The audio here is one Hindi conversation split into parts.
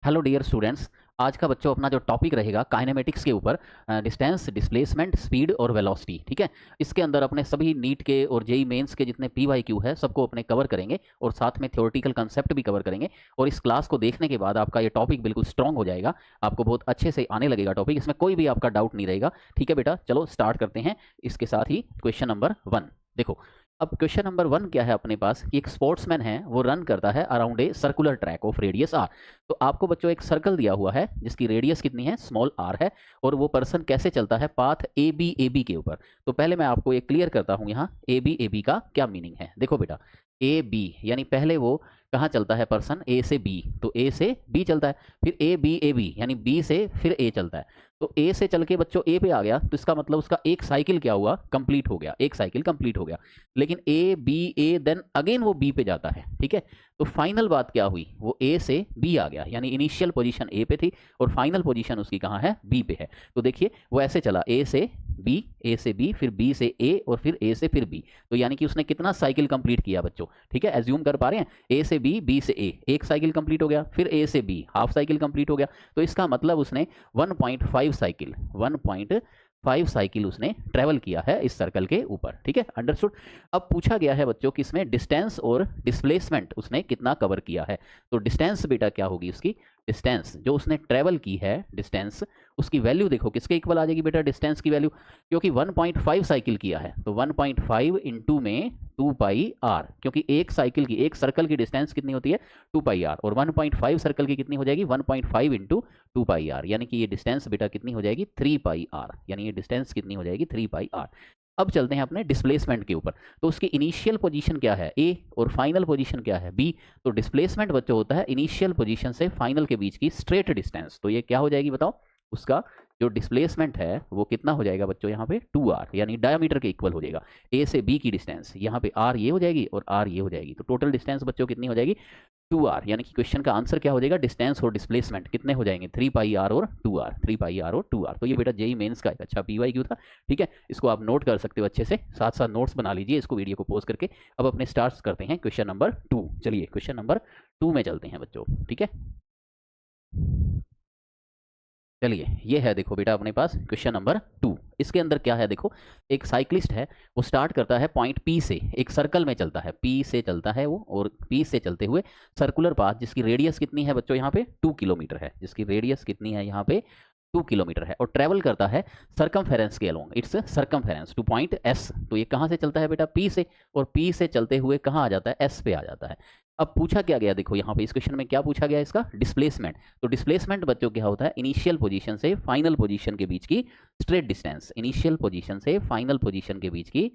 Hello dear students. आज का बच्चों अपना जो टॉपिक रहेगा काइनेमेटिक्स के ऊपर, डिस्टेंस, डिस्प्लेसमेंट, स्पीड और वेलोसिटी। ठीक है, इसके अंदर अपने सभी नीट के और जेई मेंस के जितने पीवाईक्यू है सबको अपने कवर करेंगे और साथ में थ्योरेटिकल कंसेप्ट भी कवर करेंगे। और इस क्लास को देखने के बाद आपका ये टॉपिक बिल्कुल स्ट्रांग हो जाएगा, आपको बहुत अच्छे से आने लगेगा टॉपिक, इसमें कोई भी आपका डाउट नहीं रहेगा। ठीक है बेटा, चलो स्टार्ट करते हैं। इसके साथ ही क्वेश्चन नंबर 1 देखो। अब क्वेश्चन नंबर 1 क्या है अपने पास कि एक स्पोर्ट्समैन है, वो रन करता है around a circular track of radius R. तो आपको बच्चों एक सर्कल दिया हुआ है जिसकी रेडियस कितनी है, स्मॉल आर है, और वो पर्सन कैसे चलता है, पाथ ए बी के ऊपर। तो पहले मैं आपको एक क्लियर करता हूं यहाँ ए बी का क्या मीनिंग है। देखो बेटा, ए बी यानी पहले वो कहाँ चलता है पर्सन, ए से बी, तो ए से बी चलता है, फिर ए बी यानी बी से फिर ए चलता है। तो ए से चल के बच्चों ए पे आ गया, तो इसका मतलब उसका एक साइकिल क्या हुआ, कंप्लीट हो गया, एक साइकिल कंप्लीट हो गया। लेकिन ए देन अगेन वो बी पे जाता है। ठीक है, तो फाइनल बात क्या हुई, वो ए से बी आ गया, यानी इनिशियल पोजीशन ए पे थी और फाइनल पोजीशन उसकी कहाँ है, बी पे है। तो देखिए वो ऐसे चला, ए से बी, फिर बी से ए और फिर ए से फिर बी। तो यानी कि उसने कितना साइकिल कंप्लीट किया बच्चों। ठीक है, एज्यूम कर पा रहे हैं, ए से बी से ए, एक साइकिल कंप्लीट हो गया, फिर ए से बी हाफ साइकिल कंप्लीट हो गया। तो इसका मतलब उसने 1.5 साइकिल उसने ट्रेवल किया है इस सर्कल के ऊपर। ठीक है, अंडरस्टूड। अब पूछा गया है बच्चों कि इसमें डिस्टेंस और डिस्प्लेसमेंट उसने कितना कवर किया है। तो डिस्टेंस बेटा क्या होगी उसकी, डिस्टेंस जो उसने ट्रेवल की है, डिस्टेंस उसकी वैल्यू देखो किसके इक्वल आ जाएगी बेटा, डिस्टेंस की वैल्यू, क्योंकि 1.5 साइकिल किया है तो 1.5 इंटू में 2 पाई आर, क्योंकि एक साइकिल की, एक सर्कल की डिस्टेंस कितनी होती है, 2 पाई आर, और 1.5 सर्कल की कितनी हो जाएगी, 1.5 इंटू 2 पाई आर, यानी कि ये डिस्टेंस बेटा कितनी हो जाएगी, 3 पाई आर, यानी ये डिस्टेंस कितनी हो जाएगी, 3 पाई आर। अब चलते हैं अपने डिस्प्लेसमेंट के ऊपर। तो उसकी इनिशियल पोजीशन क्या है, ए, और फाइनल पोजीशन क्या है, बी। तो डिस्प्लेसमेंट बच्चों होता है इनिशियल पोजीशन से फाइनल के बीच की स्ट्रेट डिस्टेंस। तो ये क्या हो जाएगी बताओ, उसका जो डिस्प्लेसमेंट है वो कितना हो जाएगा बच्चों, यहाँ पे 2r, यानी डायमीटर के इक्वल हो जाएगा। ए से बी की डिस्टेंस, यहाँ पे r ये हो जाएगी और r ये हो जाएगी, तो टोटल डिस्टेंस बच्चों कितनी हो जाएगी, 2r। यानी कि क्वेश्चन का आंसर क्या हो जाएगा, डिस्टेंस और डिस्प्लेसमेंट कितने हो जाएंगे, 3 पाई आर और 2r, 3 पाई आर और 2r। तो ये बेटा जेई मेंस का एक अच्छा पीवाईक्यू था। ठीक है, इसको आप नोट कर सकते हो अच्छे से, साथ साथ नोट्स बना लीजिए इसको वीडियो को पॉज करके। अब अपने स्टार्ट करते हैं क्वेश्चन नंबर 2। चलिए क्वेश्चन नंबर 2 में चलते हैं बच्चों। ठीक है, चलिए ये है देखो बेटा अपने पास क्वेश्चन नंबर 2। इसके अंदर क्या है देखो, एक साइक्लिस्ट है, वो स्टार्ट करता है पॉइंट पी से, एक सर्कल में चलता है, पी से चलता है वो, और पी से चलते हुए सर्कुलर पाथ जिसकी रेडियस कितनी है बच्चों, यहाँ पे 2 किलोमीटर है, जिसकी रेडियस कितनी है यहाँ पे 2 किलोमीटर है, और ट्रेवल करता है सरकमफेरेंस के along it's circumference two point S. तो ये कहाँ से चलता है बेटा, पी से, और पी से चलते हुए कहाँ आ जाता है, एस पे आ जाता है। अब पूछा क्या गया देखो, यहाँ पे इस क्वेश्चन में क्या पूछा गया, इसका डिस्प्लेसमेंट। तो डिस्प्लेसमेंट बच्चों क्या होता है, इनिशियल पोजीशन से फाइनल पोजीशन के बीच की स्ट्रेट डिस्टेंस, इनिशियल पोजीशन से फाइनल पोजीशन के बीच की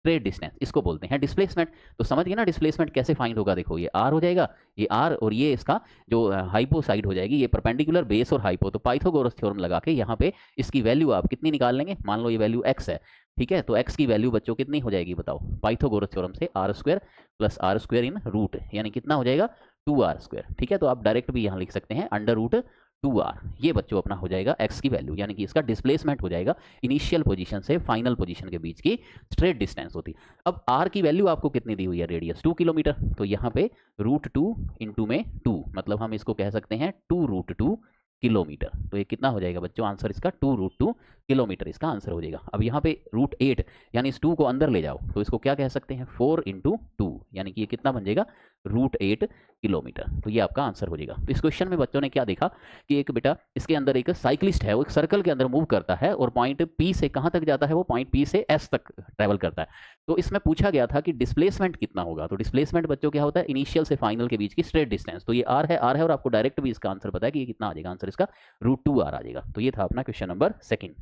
स्ट्रेट डिस्टेंस, इसको बोलते हैं डिस्प्लेसमेंट। तो समझ गए ना डिस्प्लेसमेंट कैसे फाइंड होगा, देखो ये आर हो जाएगा, ये आर, और ये इसका जो हाइपो साइड हो जाएगी, ये परपेंडिकुलर बेस और हाइपो। तो पाइथागोरस थ्योरम लगा के यहाँ पे इसकी वैल्यू आप कितनी निकाल लेंगे, मान लो ये वैल्यू एक्स है। ठीक है, तो एक्स की वैल्यू बच्चों कितनी हो जाएगी बताओ, पाइथागोरस थ्योरम से R square plus R square in root, यानी कितना हो जाएगा 2r स्क्वायर। ठीक है, तो आप डायरेक्ट भी यहाँ लिख सकते हैं अंडर रूट 2r, ये बच्चों अपना हो जाएगा x की वैल्यू, यानी कि इसका डिस्प्लेसमेंट हो जाएगा इनिशियल पोजीशन से फाइनल पोजीशन के बीच की स्ट्रेट डिस्टेंस होती। अब r की वैल्यू आपको कितनी दी हुई है, रेडियस 2 किलोमीटर, तो यहाँ पे √2 इंटू में 2, मतलब हम इसको कह सकते हैं 2√2 किलोमीटर। तो ये कितना हो जाएगा बच्चों, आंसर इसका 2√2 किलोमीटर इसका आंसर हो जाएगा। अब यहाँ पे √8 यानी इस 2 को अंदर ले जाओ, तो इसको क्या कह सकते हैं, 4 इंटू 2, यानी कि ये कितना बन जाएगा, √8 किलोमीटर। तो ये आपका आंसर हो जाएगा। तो इस क्वेश्चन में बच्चों ने क्या देखा कि एक बेटा इसके अंदर एक साइक्लिस्ट है, वो एक सर्कल के अंदर मूव करता है और पॉइंट पी से कहाँ तक जाता है, वो पॉइंट पी से एस तक ट्रेवल करता है। तो इसमें पूछा गया था कि डिस्प्लेसमेंट कितना होगा। तो डिस्प्लेसमेंट बच्चों क्या होता है, इनिशियल से फाइनल के बीच की स्ट्रेट डिस्टेंस। तो ये आर है, और आपको डायरेक्ट भी इसका आंसर पता है कि ये कितना आ जाएगा, आंसर इसका √2r आ जाएगा। तो ये था अपना क्वेश्चन नंबर 2।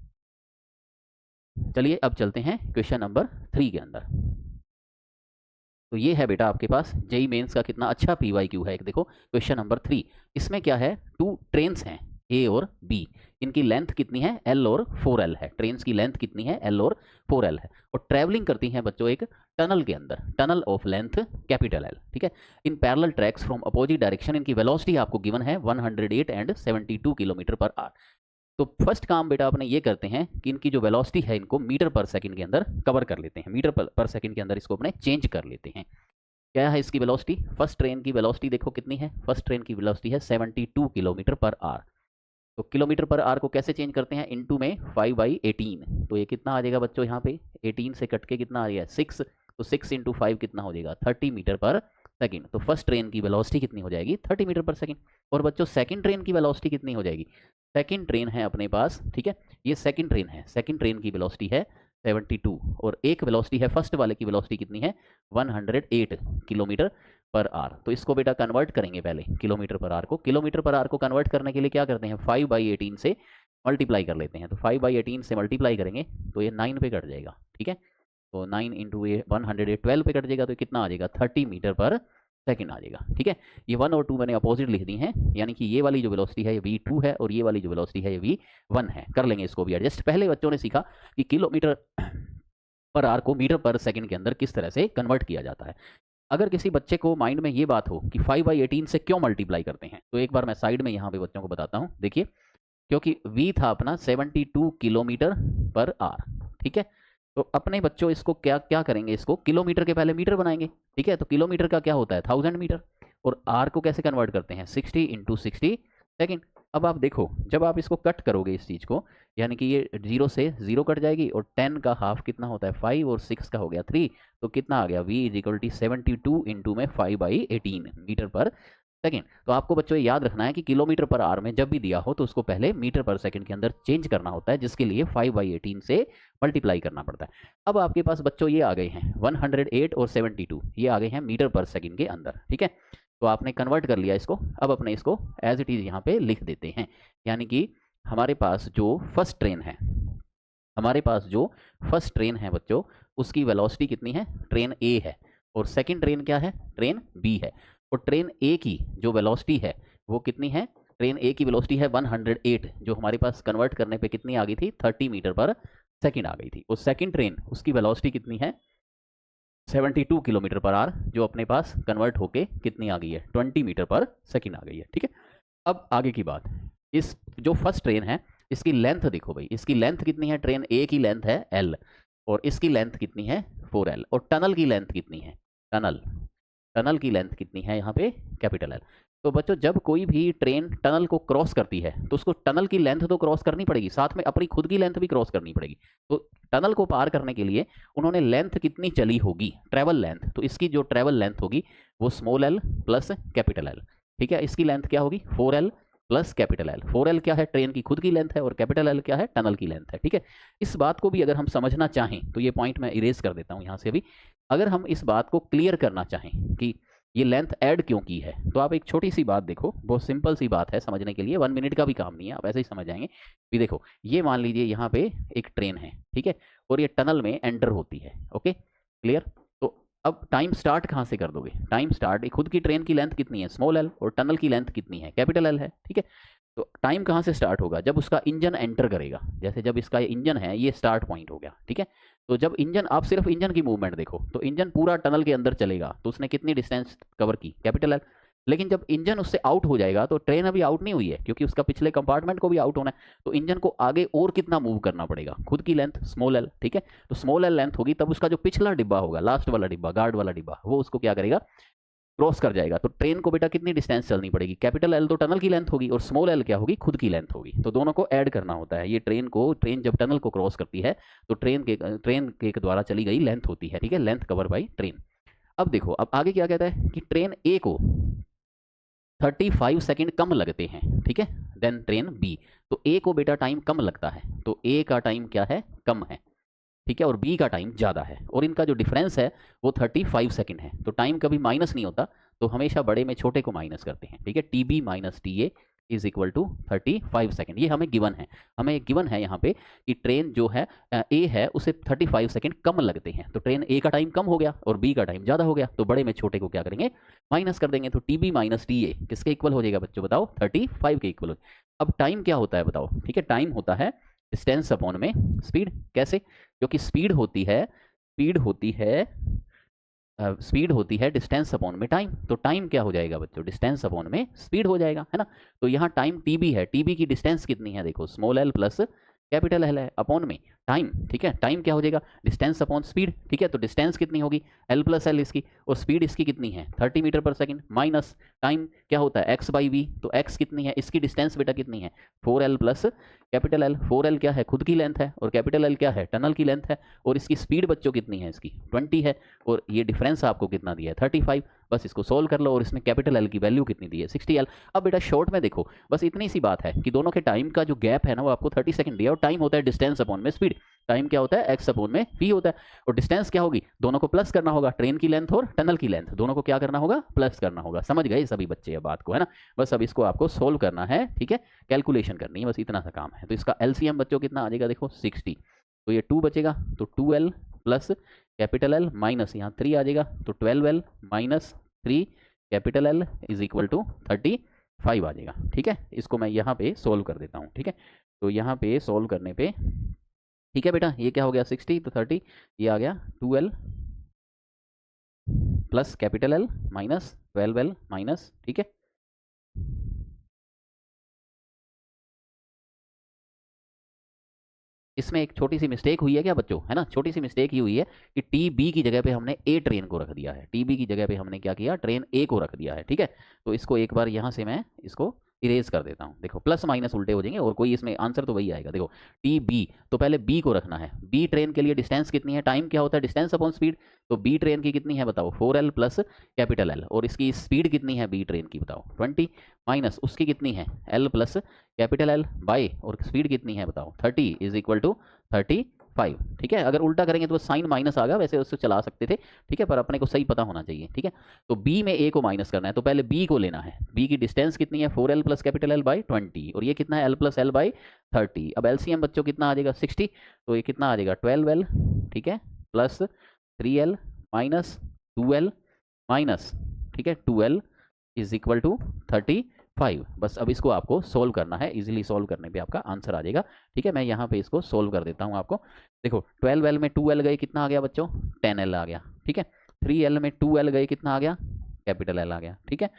चलिए अब चलते हैं क्वेश्चन नंबर 3 के अंदर। तो ये है बेटा आपके पास जेई मेंस का कितना अच्छा पीवाईक्यू है। एक देखो क्वेश्चन नंबर 3, इसमें क्या है, 2 ट्रेन्स हैं ए और बी, इनकी लेंथ कितनी है, एल और 4l है। ट्रेन्स की लेंथ कितनी है, एल और 4l है, और ट्रैवलिंग करती हैं बच्चों एक टनल के अंदर, tunnel of length capital L. ठीक है, in parallel tracks from opposite direction, इनकी वेलोसिटी आपको गिवन है 108 एंड 72 किलोमीटर पर आवर। तो फर्स्ट काम बेटा अपने ये करते हैं कि इनकी जो वेलोसिटी है इनको मीटर पर सेकंड के अंदर कवर कर लेते हैं, मीटर पर सेकंड के अंदर इसको अपने चेंज कर लेते हैं। क्या है इसकी वेलोसिटी, फर्स्ट ट्रेन की वेलोसिटी देखो कितनी है, फर्स्ट ट्रेन की वेलोसिटी है 72 किलोमीटर पर आवर। तो किलोमीटर पर आवर को कैसे चेंज करते हैं, इनटू में 5/18, तो ये कितना आ जाएगा बच्चों, यहाँ पे 18 से कट के कितना आ गया 6, तो 6 × 5 कितना हो जाएगा 30 मीटर पर सेकंड। तो फर्स्ट ट्रेन की वेलोसिटी कितनी हो जाएगी 30 मीटर पर सेकंड। और बच्चों सेकंड ट्रेन की वेलोसिटी कितनी हो जाएगी, सेकंड ट्रेन है अपने पास, ठीक है, ये सेकंड ट्रेन है, सेकंड ट्रेन की वेलोसिटी है 72 और एक वेलोसिटी है फर्स्ट वाले की वेलोसिटी कितनी है 108 किलोमीटर पर आवर। तो इसको बेटा कन्वर्ट करेंगे पहले किलोमीटर पर आवर को, किलोमीटर पर आवर को कन्वर्ट करने के लिए क्या करते हैं 5/18 से मल्टीप्लाई कर लेते हैं। तो 5/18 से मल्टीप्लाई करेंगे तो ये 9 पे कट जाएगा, ठीक है, तो 9 × 112 पे कट जाएगा, तो कितना आ जाएगा 30 मीटर पर सेकंड आ जाएगा, ठीक है। ये 1 और 2 मैंने अपोजिट लिख दी हैं, यानी कि ये वाली जो वेलोसिटी है ये v2 है और ये वाली जो वेलोसिटी है ये v1 है। कर लेंगे इसको भी एडजस्ट। पहले बच्चों ने सीखा कि किलोमीटर पर आवर को मीटर पर सेकंड के अंदर किस तरह से कन्वर्ट किया जाता है। अगर किसी बच्चे को माइंड में ये बात हो कि 5/18 से क्यों मल्टीप्लाई करते हैं, तो एक बार मैं साइड में यहाँ पे बच्चों को बताता हूँ। देखिए, क्योंकि v था अपना 72 किलोमीटर पर आवर, ठीक है, तो अपने बच्चों इसको क्या क्या करेंगे, इसको किलोमीटर के पहले मीटर बनाएंगे, ठीक है। तो किलोमीटर का क्या होता है 1000 मीटर, और आर को कैसे कन्वर्ट करते हैं 60 × 60 सेकेंड। अब आप देखो जब आप इसको कट करोगे इस चीज़ को, यानी कि ये 0 से 0 कट जाएगी और 10 का हाफ कितना होता है 5 और 6 का हो गया 3, तो कितना आ गया v = 72 × में 5/18 मीटर पर सेकेंड। तो आपको बच्चों ये याद रखना है कि किलोमीटर पर आवर में जब भी दिया हो तो उसको पहले मीटर पर सेकंड के अंदर चेंज करना होता है, जिसके लिए 5/18 से मल्टीप्लाई करना पड़ता है। अब आपके पास बच्चों ये आ गए हैं 108 और 72, ये आ गए हैं मीटर पर सेकंड के अंदर, ठीक है। तो आपने कन्वर्ट कर लिया इसको, अब अपने इसको एज इट इज़ यहाँ पे लिख देते हैं। यानी कि हमारे पास जो फर्स्ट ट्रेन है, हमारे पास जो फर्स्ट ट्रेन है बच्चों, उसकी वेलोसिटी कितनी है, ट्रेन ए है, और सेकंड ट्रेन क्या है, ट्रेन बी है। और ट्रेन ए की जो वेलोसिटी है वो कितनी है, ट्रेन ए की वेलोसिटी है 108, जो हमारे पास कन्वर्ट करने पे कितनी आ गई थी 30 मीटर पर सेकंड आ गई थी। और सेकंड ट्रेन उसकी वेलोसिटी कितनी है 72 किलोमीटर पर आवर, जो अपने पास कन्वर्ट होके कितनी आ गई है 20 मीटर पर सेकंड आ गई है, ठीक है। अब आगे की बात, इस जो फर्स्ट ट्रेन है इसकी लेंथ देखो भाई, इसकी लेंथ कितनी है, ट्रेन ए की लेंथ है L और इसकी लेंथ कितनी है 4L, और टनल की लेंथ कितनी है, टनल की लेंथ कितनी है यहाँ पे कैपिटल L। तो बच्चों जब कोई भी ट्रेन टनल को क्रॉस करती है तो उसको टनल की लेंथ तो क्रॉस करनी पड़ेगी, साथ में अपनी खुद की लेंथ भी क्रॉस करनी पड़ेगी। तो टनल को पार करने के लिए उन्होंने लेंथ कितनी चली होगी, ट्रेवल लेंथ, तो इसकी जो ट्रेवल लेंथ होगी वो small l plus capital L, ठीक है। इसकी लेंथ क्या होगी 4L plus capital L। 4L क्या है, ट्रेन की खुद की लेंथ है, और कैपिटल L क्या है, टनल की लेंथ है, ठीक है। इस बात को भी अगर हम समझना चाहें तो ये पॉइंट मैं इरेज कर देता हूँ यहाँ से अभी। अगर हम इस बात को क्लियर करना चाहें कि ये लेंथ ऐड क्यों की है, तो आप एक छोटी सी बात देखो, बहुत सिंपल सी बात है समझने के लिए, 1 मिनट का भी काम नहीं है, आप ऐसे ही समझ जाएंगे। भी देखो, ये मान लीजिए यहाँ पे एक ट्रेन है, ठीक है, और ये टनल में एंटर होती है, ओके क्लियर। तो अब टाइम स्टार्ट कहाँ से कर दोगे, टाइम स्टार्ट खुद की ट्रेन की लेंथ कितनी है स्मॉल l और टनल की लेंथ कितनी है कैपिटल L है, ठीक है। तो टाइम कहाँ से स्टार्ट होगा, जब उसका इंजन एंटर करेगा, जैसे जब इसका इंजन है ये स्टार्ट पॉइंट हो गया, ठीक है। तो जब इंजन, आप सिर्फ इंजन की मूवमेंट देखो, तो इंजन पूरा टनल के अंदर चलेगा तो उसने कितनी डिस्टेंस कवर की कैपिटल L। लेकिन जब इंजन उससे आउट हो जाएगा तो ट्रेन अभी आउट नहीं हुई है, क्योंकि उसका पिछले कंपार्टमेंट को भी आउट होना है, तो इंजन को आगे और कितना मूव करना पड़ेगा, खुद की लेंथ स्मॉल l, ठीक है। तो स्मॉल l लेंथ होगी, तब उसका जो पिछला डिब्बा होगा, लास्ट वाला डिब्बा, गार्ड वाला डिब्बा, वो उसको क्या करेगा क्रॉस कर जाएगा। तो ट्रेन को बेटा कितनी डिस्टेंस चलनी पड़ेगी, कैपिटल L तो टनल की लेंथ होगी और स्मॉल l क्या होगी, खुद की लेंथ होगी, तो दोनों को ऐड करना होता है। ये ट्रेन जब टनल को क्रॉस करती है तो ट्रेन के द्वारा चली गई लेंथ होती है, ठीक है, लेंथ कवर बाई ट्रेन। अब देखो, अब आगे क्या कहता है कि ट्रेन ए को 35 सेकेंड कम लगते हैं, ठीक है, देन ट्रेन बी। तो ए को बेटा टाइम कम लगता है, तो ए का टाइम क्या है कम है, ठीक है, और बी का टाइम ज़्यादा है, और इनका जो डिफरेंस है वो 35 सेकंड है। तो टाइम कभी माइनस नहीं होता, तो हमेशा बड़े में छोटे को माइनस करते हैं, ठीक है। T B minus T A is equal to 35 second. ये हमें गिवन है, यहाँ पे कि ट्रेन जो है ए है उसे 35 सेकंड कम लगते हैं, तो ट्रेन ए का टाइम कम हो गया और बी का टाइम ज़्यादा हो गया, तो बड़े में छोटे को क्या करेंगे माइनस कर देंगे। तो T B minus T A किसके इक्वल हो जाएगा बच्चों बताओ, 35 के इक्वल हो। अब टाइम क्या होता है बताओ, ठीक है, टाइम होता है डिस्टेंस अपॉन में स्पीड। कैसे, क्योंकि स्पीड होती है डिस्टेंस अपॉन में टाइम, तो टाइम क्या हो जाएगा बच्चों, डिस्टेंस अपॉन में स्पीड हो जाएगा, है ना। तो यहाँ टाइम टी बी है, टी बी की डिस्टेंस कितनी है देखो, small l plus capital L है, अपॉन में टाइम, ठीक है, टाइम क्या हो जाएगा, डिस्टेंस अपॉन स्पीड, ठीक है, तो डिस्टेंस कितनी होगी, एल प्लस एल इसकी, और स्पीड इसकी कितनी है 30 मीटर पर सेकंड, माइनस टाइम क्या होता है एक्स बाई वी, तो एक्स कितनी है, इसकी डिस्टेंस बेटा कितनी है 4L plus capital L, 4L क्या है खुद की लेंथ है, और कैपिटल एल क्या है टनल की लेंथ है, और इसकी स्पीड बच्चों कितनी है इसकी 20 है, और ये डिफरेंस आपको कितना दिया है 35, बस इसको सोल्व कर लो, और इसमें कैपिटल एल की वैल्यू कितनी दी है 60L। अब बेटा शॉर्ट में देखो बस इतनी सी बात है कि दोनों के टाइम का जो गैप है ना वो आपको 30 सेकंड दिया, और टाइम होता है डिस्टेंस अपॉन में स्पीड, टाइम क्या होता है एक्स अपॉन में वी होता है, और डिस्टेंस क्या होगी, दोनों को प्लस करना होगा, ट्रेन की लेंथ और टनल की लेंथ दोनों को क्या करना होगा प्लस करना होगा। समझ गए सभी बच्चे ये बात को, है ना, बस अब इसको आपको सोल्व करना है, ठीक है, कैलकुलेशन करनी है, बस इतना सा काम है। तो इसका एलसीएम बच्चों कितना आ जाएगा देखो 60, तो ये 2 बचेगा, तो 2L plus capital L minus यहाँ 3 आ जाएगा, तो 12L minus 3 capital L is equal to 35 आ जाएगा, ठीक है। इसको मैं यहाँ पे सोल्व कर देता हूँ, ठीक है, तो यहाँ पे सोल्व करने पे, ठीक है बेटा, ये क्या हो गया 60 तो 30, ये आ गया 2L plus capital L minus 12L minus, ठीक है, इसमें एक छोटी सी मिस्टेक हुई है क्या बच्चों, है ना, छोटी सी मिस्टेक ये हुई है कि टी बी की जगह पे हमने ए ट्रेन को रख दिया है, टी बी की जगह पे हमने क्या किया ट्रेन ए को रख दिया है, ठीक है। तो इसको एक बार यहाँ से मैं इसको इरेज कर देता हूँ, देखो प्लस माइनस उल्टे हो जाएंगे और कोई इसमें आंसर तो वही आएगा। देखो टी बी, तो पहले बी को रखना है, बी ट्रेन के लिए डिस्टेंस कितनी है, टाइम क्या होता है डिस्टेंस अपॉन स्पीड, तो बी ट्रेन की कितनी है बताओ 4L प्लस कैपिटल एल, और इसकी स्पीड कितनी है बी ट्रेन की बताओ 20, माइनस उसकी कितनी है L plus capital L by, और स्पीड कितनी है बताओ 30 इज इक्वल टू 35, ठीक है। अगर उल्टा करेंगे तो साइन माइनस आ गया, वैसे उससे चला सकते थे, ठीक है, पर अपने को सही पता होना चाहिए, ठीक है। तो बी में ए को माइनस करना है, तो पहले बी को लेना है, बी की डिस्टेंस कितनी है 4L plus capital L by 20, और ये कितना है एल प्लस एल बाई 30। अब एलसीएम बच्चों कितना आ जाएगा 60, तो ये कितना आ जाएगा 12L, ठीक है, plus 3L minus 2L minus, ठीक है, 2L इज इक्वल टू 35। बस अब इसको आपको सोल्व करना है, इजीली सोल्व करने पे आपका आंसर आ जाएगा, ठीक है। मैं यहाँ पे इसको सोल्व कर देता हूँ आपको, देखो 12L में 2L गए कितना आ गया बच्चों 10L आ गया, ठीक है, 3L में 2L गए कितना आ गया कैपिटल एल आ गया, ठीक है,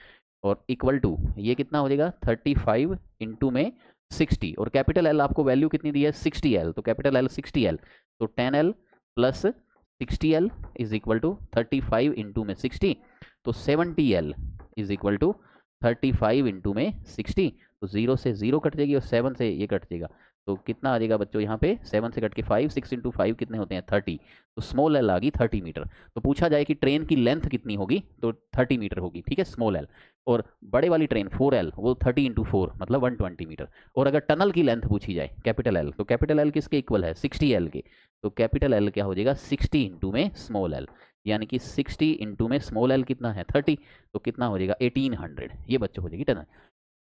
और इक्वल टू ये कितना हो जाएगा 35 इंटू में 60, और कैपिटल एल आपको वैल्यू कितनी दी है 60L, तो कैपिटल एल 60L, तो 10L plus 60L is equal to 35 into में 60, तो 70L is equal to 35 into में 60, तो 0 से 0 कट जाएगी और 7 से ये कट जाएगा, तो कितना आ जाएगा बच्चों यहाँ पे 7 से कट के 5, 6 इंटू 5 कितने होते हैं 30, तो स्मॉल एल आ गई 30 मीटर। तो पूछा जाए कि ट्रेन की लेंथ कितनी होगी, तो 30 मीटर होगी, ठीक है, स्मॉल एल, और बड़े वाली ट्रेन 4L वो 30 इंटू 4 मतलब 120 मीटर। और अगर टनल की लेंथ पूछी जाए कैपिटल एल, तो कैपिटल एल किसके इक्वल है 60L के, तो कैपिटल एल क्या हो जाएगा 60 इंटू में स्मॉल एल, यानी कि 60 इंटू में स्मॉल एल कितना है 30, तो कितना हो जाएगा 1800, ये बच्चों हो जाएगी टनल।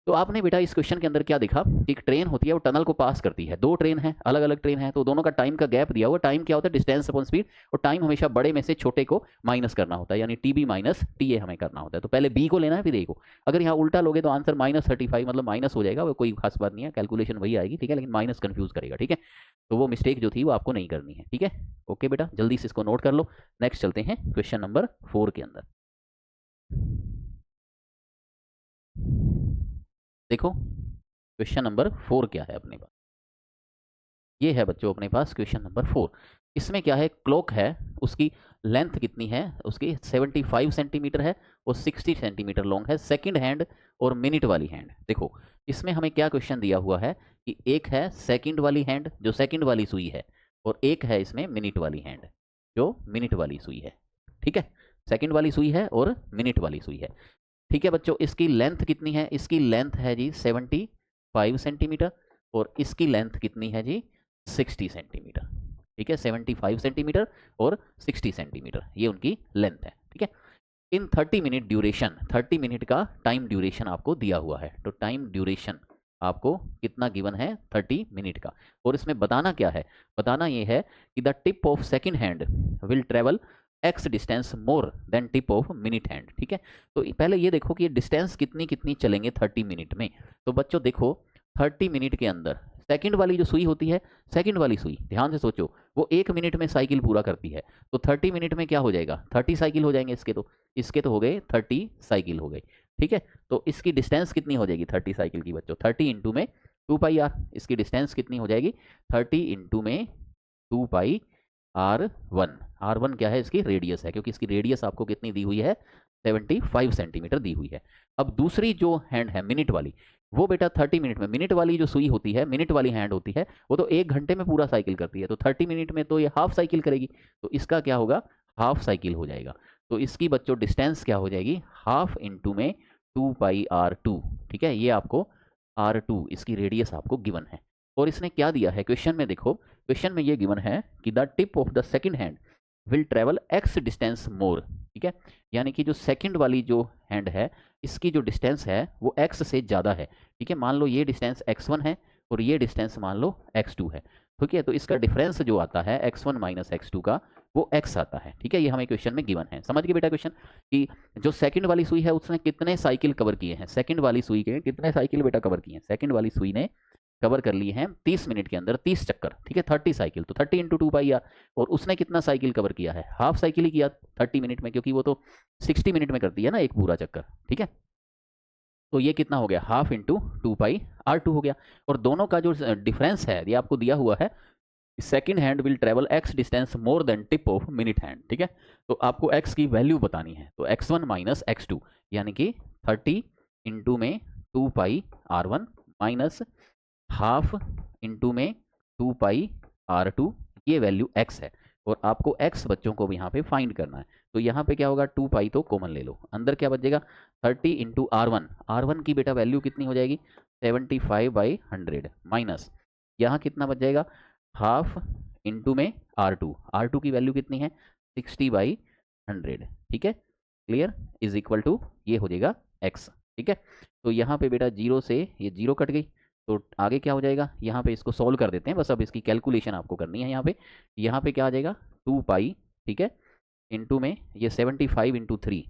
तो आपने बेटा इस क्वेश्चन के अंदर क्या देखा, एक ट्रेन होती है वो टनल को पास करती है, दो ट्रेन है अलग अलग ट्रेन है, तो दोनों का टाइम का गैप दिया हुआ, टाइम क्या होता है डिस्टेंस अपॉन स्पीड, और टाइम हमेशा बड़े में से छोटे को माइनस करना होता है, यानी टीबी माइनस टीए हमें करना होता है, तो पहले बी को लेना है फिर ए को। अगर यहाँ उल्टा लोगे तो आंसर -35 मतलब माइनस हो जाएगा, वो कोई खास बात नहीं है, कैलकुलेशन वही आएगी, ठीक है, लेकिन माइनस कंफ्यूज करेगा, ठीक है, तो वो मिस्टेक जो थी वो आपको नहीं करनी है, ठीक है। ओके बेटा, जल्दी से इसको नोट कर लो। नेक्स्ट चलते हैं क्वेश्चन नंबर 4 के अंदर। देखो क्वेश्चन नंबर 4 क्या है अपने पास, ये है बच्चों अपने पास क्वेश्चन नंबर 4। इसमें क्या है, क्लॉक है, उसकी लेंथ कितनी है, उसकी 75 सेंटीमीटर है और 60 सेंटीमीटर लॉन्ग है, सेकंड हैंड और मिनट वाली हैंड। देखो इसमें हमें क्या क्वेश्चन दिया हुआ है कि एक है सेकंड वाली हैंड जो सेकंड वाली सुई है, और एक है इसमें मिनट वाली हैंड जो मिनट वाली सुई है, ठीक है, सेकंड वाली सुई है और मिनट वाली सुई है, ठीक है बच्चों। इसकी लेंथ कितनी है, इसकी लेंथ है जी 75 सेंटीमीटर, और इसकी लेंथ कितनी है जी 60 सेंटीमीटर, ठीक है, 75 सेंटीमीटर और 60 सेंटीमीटर ये उनकी लेंथ है, ठीक है। इन 30 मिनट ड्यूरेशन, 30 मिनट का टाइम ड्यूरेशन आपको दिया हुआ है, तो टाइम ड्यूरेशन आपको कितना गिवन है 30 मिनट का, और इसमें बताना क्या है, बताना ये है कि the tip of second hand will travel x distance more than tip of minute hand, ठीक है। तो पहले ये देखो कि ये डिस्टेंस कितनी कितनी चलेंगे 30 मिनट में, तो बच्चों देखो 30 मिनट के अंदर सेकंड वाली जो सुई होती है, सेकंड वाली सुई ध्यान से सोचो वो 1 मिनट में साइकिल पूरा करती है, तो 30 मिनट में क्या हो जाएगा 30 साइकिल हो जाएंगे इसके तो हो गए 30 साइकिल हो गए, ठीक है। तो इसकी डिस्टेंस कितनी हो जाएगी 30 साइकिल की बच्चों, 30 इंटू में 2 पाई आर, इसकी डिस्टेंस कितनी हो जाएगी 30 इंटू में 2πr1। r1 क्या है, इसकी रेडियस है, क्योंकि इसकी रेडियस आपको कितनी दी हुई है, 75 सेंटीमीटर दी हुई है। अब दूसरी जो हैंड है मिनट वाली, वो बेटा 30 मिनट में, मिनट वाली जो सुई होती है, मिनट वाली हैंड होती है, वो तो 1 घंटे में पूरा साइकिल करती है, तो 30 मिनट में तो ये हाफ साइकिल करेगी, तो इसका क्या होगा, हाफ साइकिल हो जाएगा। तो इसकी बच्चों डिस्टेंस क्या हो जाएगी, हाफ इंटू में 2πr2। ठीक है, ये आपको r2 इसकी रेडियस आपको गिवन है। और इसने क्या दिया है क्वेश्चन में, देखो क्वेश्चन में ये गिवन है कि the tip of the second hand will travel x distance more. ठीक है, यानी कि जो सेकंड वाली जो हैंड है, इसकी जो डिस्टेंस है वो x से ज़्यादा है। ठीक है, मान लो ये डिस्टेंस x1 है और ये डिस्टेंस मान लो x2 है। ठीक है, तो इसका डिफरेंस जो आता है x1 माइनस x2 का, वो x आता है। ठीक है, ये हमें क्वेश्चन में गिवन है। समझ गए बेटा क्वेश्चन कि जो सेकंड वाली सुई है उसने कितने साइकिल कवर किए हैं, सेकंड वाली सुई के कितने साइकिल बेटा कवर किए हैं, सेकंड वाली सुई ने कवर कर लिए हैं 30 मिनट के अंदर 30 चक्कर। ठीक है, 30 साइकिल, तो 30 इंटू 2πr। और उसने कितना साइकिल कवर किया है, हाफ साइकिल ही किया 30 मिनट में, क्योंकि वो तो 60 मिनट में करती है ना एक पूरा चक्कर। ठीक है, तो ये कितना हो गया, हाफ इंटू 2πr2 हो गया। और दोनों का जो डिफरेंस है ये आपको दिया हुआ है, second hand will travel x distance more than tip of minute hand. ठीक है, तो आपको x की वैल्यू बतानी है, तो x1 माइनस x2 यानी कि 30 इंटू में 2πr1 माइनस हाफ इंटू में 2πr2, ये वैल्यू x है। और आपको x बच्चों को यहाँ पे फाइंड करना है, तो यहाँ पे क्या होगा, 2π तो कॉमन ले लो, अंदर क्या बचेगा 30 इंटू r1। r1 की बेटा वैल्यू कितनी हो जाएगी, 75/100 माइनस यहाँ कितना बच जाएगा, हाफ इंटू में r2। r2 की वैल्यू कितनी है, 60/100। ठीक है, क्लियर, इज इक्वल टू ये हो जाएगा x। ठीक है, तो यहाँ पे बेटा जीरो से ये जीरो कट गई, तो आगे क्या हो जाएगा, यहाँ पे इसको सॉल्व कर देते हैं, बस अब इसकी कैलकुलेशन आपको करनी है। यहाँ पे क्या आ जाएगा 2π। ठीक है, इंटू में ये 75 इंटू 3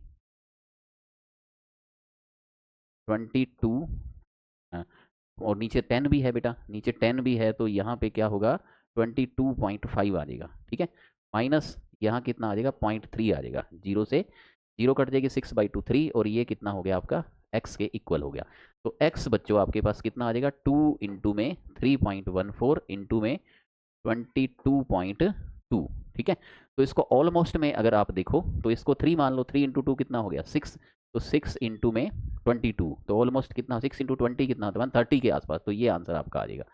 22, और नीचे 10 भी है बेटा, नीचे 10 भी है, तो यहाँ पे क्या होगा 22.5 आ जाएगा। ठीक है, माइनस यहाँ कितना आ जाएगा 0.3 आ जाएगा, जीरो से जीरो कट जाएगी, 6/2 3, और ये कितना हो गया आपका x के इक्वल हो गया। तो x बच्चों आपके पास कितना आ जाएगा, 2 इंटू में 3.14 इंटू में 22.2। ठीक है, तो इसको ऑलमोस्ट में अगर आप देखो तो इसको 3 मान लो, 3 इंटू 2 कितना हो गया 6, तो 6 इंटू में 22, तो ऑलमोस्ट कितना 6 इंटू 20 कितना होता है 130 के आसपास, तो ये आंसर आपका आ जाएगा।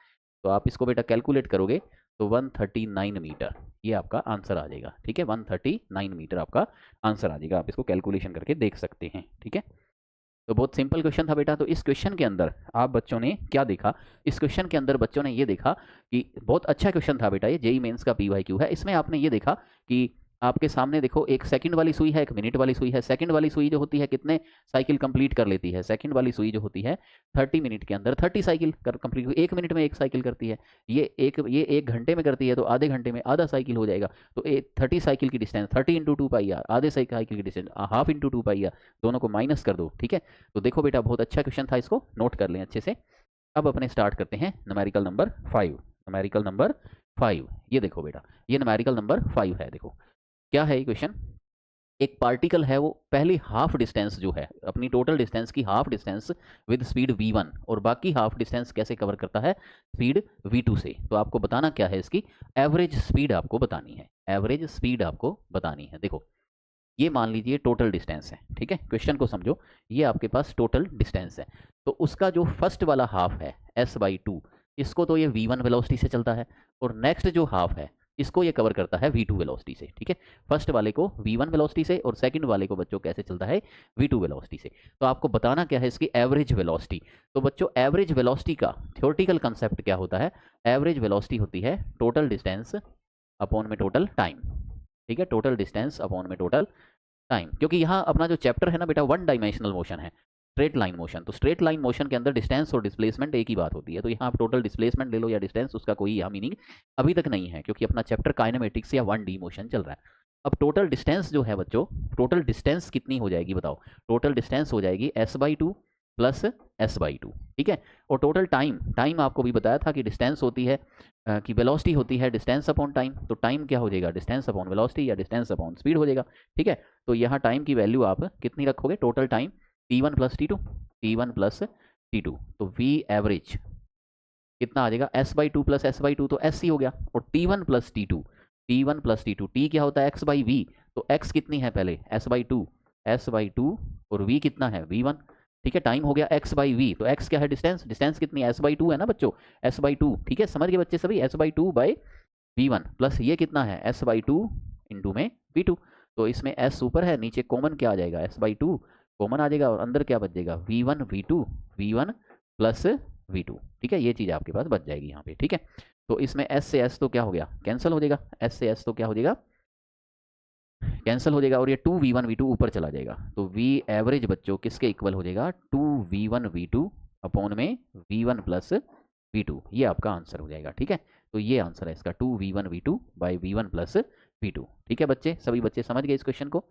तो आप इसको बेटा कैलकुलेट करोगे तो 139 मीटर ये आपका आंसर आ जाएगा। ठीक है, 139 मीटर आपका आंसर आ जाएगा, आप इसको कैलकुलेशन करके देख सकते हैं। ठीक है, तो बहुत सिंपल क्वेश्चन था बेटा। तो इस क्वेश्चन के अंदर आप बच्चों ने क्या देखा, इस क्वेश्चन के अंदर बच्चों ने ये देखा कि बहुत अच्छा क्वेश्चन था बेटा, ये जेई मेंस का PYQ है। इसमें आपने ये देखा कि आपके सामने देखो एक सेकंड वाली सुई है, एक मिनट वाली सुई है। सेकंड वाली सुई जो होती है कितने साइकिल कंप्लीट कर लेती है, सेकंड वाली सुई जो होती है 30 मिनट के अंदर 30 साइकिल कंप्लीट, 1 मिनट में 1 साइकिल करती है। ये 1 घंटे में करती है, तो आधे घंटे में आधा साइकिल हो जाएगा। तो 30 साइकिल की डिस्टेंस 30 इंटू 2πr, आधे साइकिल की डिस्टेंस हाफ इंटू 2πr, दोनों को माइनस कर दो। ठीक है, तो देखो बेटा बहुत अच्छा क्वेश्चन था, इसको नोट कर लें अच्छे से। अब अपने स्टार्ट करते हैं न्यूमेरिकल नंबर 5। न्यूमेरिकल नंबर 5, ये देखो बेटा, ये न्यूमेरिकल नंबर 5 है। देखो क्या है ये क्वेश्चन, एक पार्टिकल है वो पहली हाफ डिस्टेंस जो है अपनी टोटल डिस्टेंस की half distance with speed v1 और बाकी हाफ डिस्टेंस कैसे कवर करता है, स्पीड v2 से। तो आपको बताना क्या है, इसकी एवरेज स्पीड आपको बतानी है, एवरेज स्पीड आपको बतानी है। देखो ये मान लीजिए टोटल डिस्टेंस है। ठीक है, क्वेश्चन को समझो, ये आपके पास टोटल डिस्टेंस है, तो उसका जो फर्स्ट वाला हाफ है s/2, इसको तो ये v1 वेलोसिटी से चलता है, और नेक्स्ट जो हाफ है इसको ये कवर करता है v2 वेलोसिटी से। ठीक है, फर्स्ट वाले को v1 वेलोसिटी से और सेकंड वाले को बच्चों कैसे चलता है, v2 वेलोसिटी से। तो आपको बताना क्या है, इसकी एवरेज वेलोसिटी। तो बच्चों एवरेज वेलोसिटी का थ्योरेटिकल कंसेप्ट क्या होता है, एवरेज वेलोसिटी होती है टोटल डिस्टेंस अपॉन में टोटल टाइम। ठीक है, टोटल डिस्टेंस अपॉन में टोटल टाइम, क्योंकि यहाँ अपना जो चैप्टर है ना बेटा 1 डायमेंशनल मोशन है, स्ट्रेट लाइन मोशन। तो स्ट्रेट लाइन मोशन के अंदर डिस्टेंस और डिस्प्लेसमेंट एक ही बात होती है, तो यहाँ आप टोटल डिस्प्लेसमेंट ले लो या डिस्टेंस, उसका कोई यहाँ मीनिंग अभी तक नहीं है, क्योंकि अपना चैप्टर काइनेमेटिक्स या 1D मोशन चल रहा है। अब टोटल डिस्टेंस जो है बच्चों, टोटल डिस्टेंस कितनी हो जाएगी बताओ, टोटल डिस्टेंस हो जाएगी s/2 प्लस s/2। ठीक है, और टोटल टाइम, टाइम आपको भी बताया था कि डिस्टेंस होती है कि वेलोसिटी होती है डिस्टेंस अपॉन टाइम, तो टाइम क्या हो जाएगा, डिस्टेंस अपॉन वेलोसिटी या डिस्टेंस अपॉन स्पीड हो जाएगा। ठीक है, तो यहाँ टाइम की वैल्यू आप कितनी रखोगे, total time t1 plus t2, t1 plus t2, तो v एवरेज कितना आ जाएगा s/2 प्लस s/2 तो s ही हो गया, और t1 plus t2, t1 plus t2, t क्या होता है x/v, तो x कितनी है पहले s/2 और v कितना है v1, ठीक है। टाइम हो गया x/v, तो x क्या है डिस्टेंस, डिस्टेंस कितनी है s/2 है ना बच्चों, s/2, ठीक है, समझ गए बच्चे सभी, s/2/v1 प्लस ये कितना है s/2 इंटू में v2, तो इसमें s ऊपर है, नीचे कॉमन क्या आ जाएगा s/2 कॉमन आ जाएगा, और अंदर क्या बच जाएगा v1 प्लस v2, ठीक है, ये चीज़ आपके पास बच जाएगी यहाँ पे, ठीक है। तो इसमें s से s तो क्या हो गया कैंसिल हो जाएगा, s से s तो क्या हो जाएगा कैंसिल हो जाएगा, और ये 2v1v2 ऊपर चला जाएगा, तो v एवरेज बच्चों किसके इक्वल हो जाएगा 2v1v2 अपॉन में v1 प्लस v2, ये आपका आंसर हो जाएगा, ठीक है। तो ये आंसर है इसका 2v1v2/v1 प्लस v2, ठीक है बच्चे, सभी बच्चे समझ गए इस क्वेश्चन को,